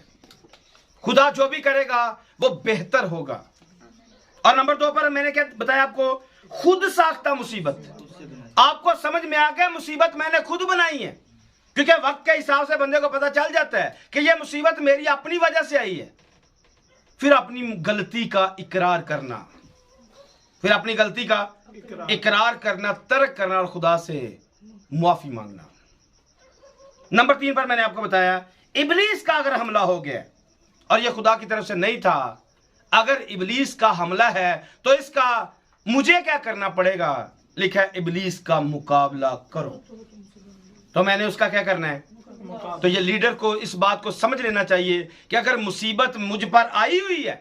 खुदा जो भी करेगा वो बेहतर होगा। और नंबर 2 पर मैंने क्या बताया आपको? खुद साख्ता मुसीबत। आपको समझ में आ गया मुसीबत मैंने खुद बनाई है, क्योंकि वक्त के हिसाब से बंदे को पता चल जाता है कि यह मुसीबत मेरी अपनी वजह से आई है। फिर अपनी गलती का इकरार करना, फिर अपनी गलती का इकरार करना, तर्क करना और खुदा से मुआफी मांगना। नंबर 3 पर मैंने आपको बताया इब्लीस का अगर हमला हो गया और यह खुदा की तरफ से नहीं था, अगर इब्लीस का हमला है तो इसका मुझे क्या करना पड़ेगा? लिखा है इब्लीस का मुकाबला करो। तो मैंने उसका क्या करना है? तो ये लीडर को इस बात को समझ लेना चाहिए कि अगर मुसीबत मुझ पर आई हुई है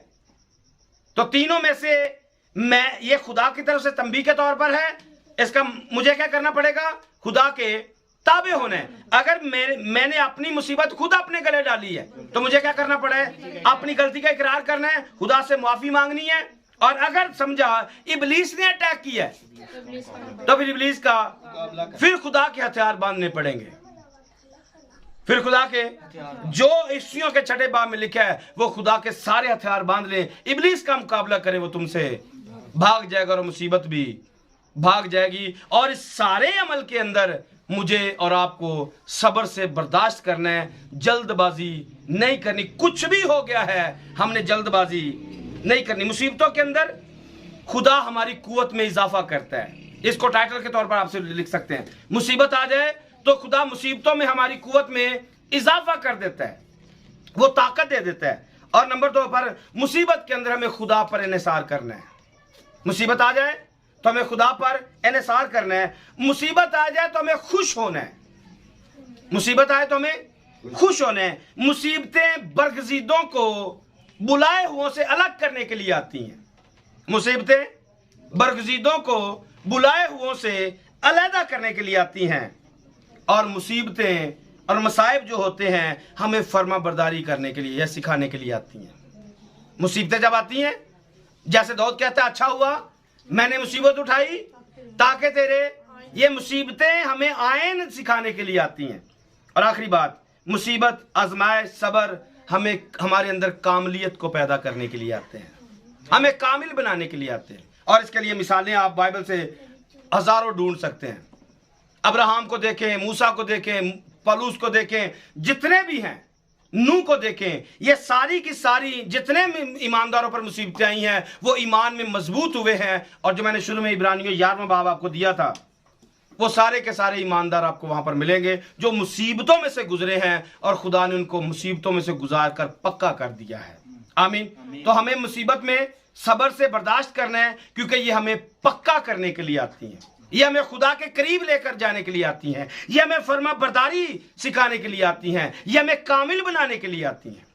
तो तीनों में से मैं, ये खुदा की तरफ से तंबी के तौर पर है, इसका मुझे क्या करना पड़ेगा? खुदा के ताबे होने। अगर मैंने अपनी मुसीबत खुद अपने गले डाली है तो मुझे क्या करना पड़े? अपनी गलती का इकरार करना है, खुदा से माफी मांगनी है। और अगर समझा इब्लीस ने अटैक किया है तो फिर इब्लीस का, फिर खुदा के हथियार बांधने पड़ेंगे। फिर खुदा के जो इस्सियों के छठे बाब में लिखा है वो खुदा के सारे हथियार बांध ले, इब्लीस का मुकाबला करे, वो तुमसे भाग जाएगा और मुसीबत भी भाग जाएगी। और इस सारे अमल के अंदर मुझे और आपको सब्र से बर्दाश्त करना है, जल्दबाजी नहीं करनी। कुछ भी हो गया है, हमने जल्दबाजी नहीं करनी। मुसीबतों के अंदर खुदा हमारी कुव्वत में इजाफा करता है। इसको टाइटल के तौर पर आपसे लिख सकते हैं, मुसीबत आ जाए तो खुदा मुसीबतों में हमारी कुव्वत में इजाफा कर देता है, वो ताकत दे देता है। और नंबर 2 पर मुसीबत के अंदर हमें खुदा पर इन्हिसार करना है। मुसीबत आ जाए तो हमें खुदा पर इन्हिसार करना है, मुसीबत आ जाए तो हमें खुश होना है, मुसीबत आए तो हमें खुश होना है। मुसीबतें बरगजीदों को बुलाए हुओं से अलग करने के लिए आती हैं, मुसीबतें बरगजीदों को बुलाए हुओं से अलहदा करने के लिए आती हैं। और मुसीबतें और मसाइब जो होते हैं हमें फर्मा बरदारी करने के लिए या सिखाने के लिए आती हैं। मुसीबतें जब आती हैं, जैसे दाऊद कहता है अच्छा हुआ मैंने मुसीबत उठाई ताकि तेरे, ये मुसीबतें हमें आयन सिखाने के लिए आती हैं। और आखिरी बात, मुसीबत, आजमाए, सब्र हमें हमारे अंदर कामलियत को पैदा करने के लिए आते हैं, हमें कामिल बनाने के लिए आते हैं। और इसके लिए मिसालें आप बाइबल से हजारों ढूंढ सकते हैं। अब्राहम को देखें, मूसा को देखें, पलूस को देखें, जितने भी हैं, नूह को देखें, ये सारी की सारी जितने ईमानदारों पर मुसीबतें आई हैं वो ईमान में मजबूत हुए हैं। और जो मैंने शुरू में इब्रानियों 11वां बाब आपको दिया था, वो सारे के सारे ईमानदार आपको वहां पर मिलेंगे जो मुसीबतों में से गुजरे हैं और खुदा ने उनको मुसीबतों में से गुजार कर पक्का कर दिया है। आमीन। तो हमें मुसीबत में सब्र से बर्दाश्त करना है, क्योंकि ये हमें पक्का करने के लिए आती हैं, ये हमें खुदा के करीब लेकर जाने के लिए आती हैं, ये हमें फर्मा बरदारी सिखाने के लिए आती हैं, ये हमें कामिल बनाने के लिए आती हैं।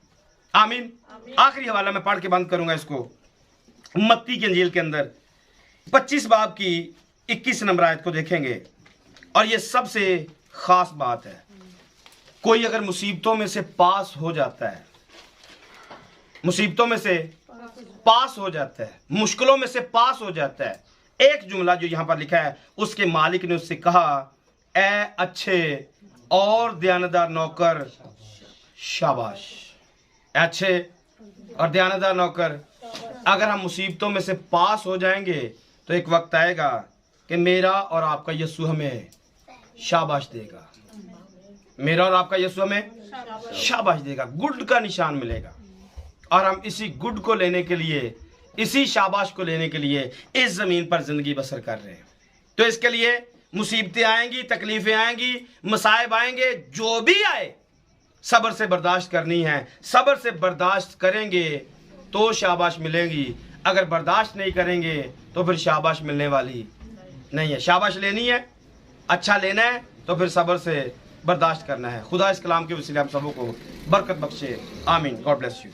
आमीन। आखिरी हवाला मैं पढ़ के बंद करूंगा इसको। मत्ती की इंजील के अंदर 25 बाब की 21 नंबर आयत को देखेंगे, और ये सबसे खास बात है। कोई अगर मुसीबतों में से पास हो जाता है, मुसीबतों में से पास हो जाता है, मुश्किलों में से पास हो जाता है, एक जुमला जो यहां पर लिखा है, उसके मालिक ने उससे कहा, ए अच्छे और दयानतदार नौकर, शाबाश। अच्छे और दयानतदार नौकर, अगर हम मुसीबतों में से पास हो जाएंगे तो एक वक्त आएगा कि मेरा और आपका यीशु हमें शाबाश देगा, मेरा और आपका यीशु हमें शाबाश देगा, गुड का निशान मिलेगा। और हम इसी गुड को लेने के लिए, इसी शाबाश को लेने के लिए इस जमीन पर जिंदगी बसर कर रहे हैं। तो इसके लिए मुसीबतें आएंगी, तकलीफें आएंगी, मसाइब आएंगे, जो भी आए सब्र से बर्दाश्त करनी है। सब्र से बर्दाश्त करेंगे तो शाबाश मिलेगी, अगर बर्दाश्त नहीं करेंगे तो फिर शाबाश मिलने वाली नहीं है। शाबाश लेनी है, अच्छा लेना है, तो फिर सब्र से बर्दाश्त करना है। खुदा इस कलाम के वसीले हम सबों को बरकत बख्शे। आमीन। God bless you.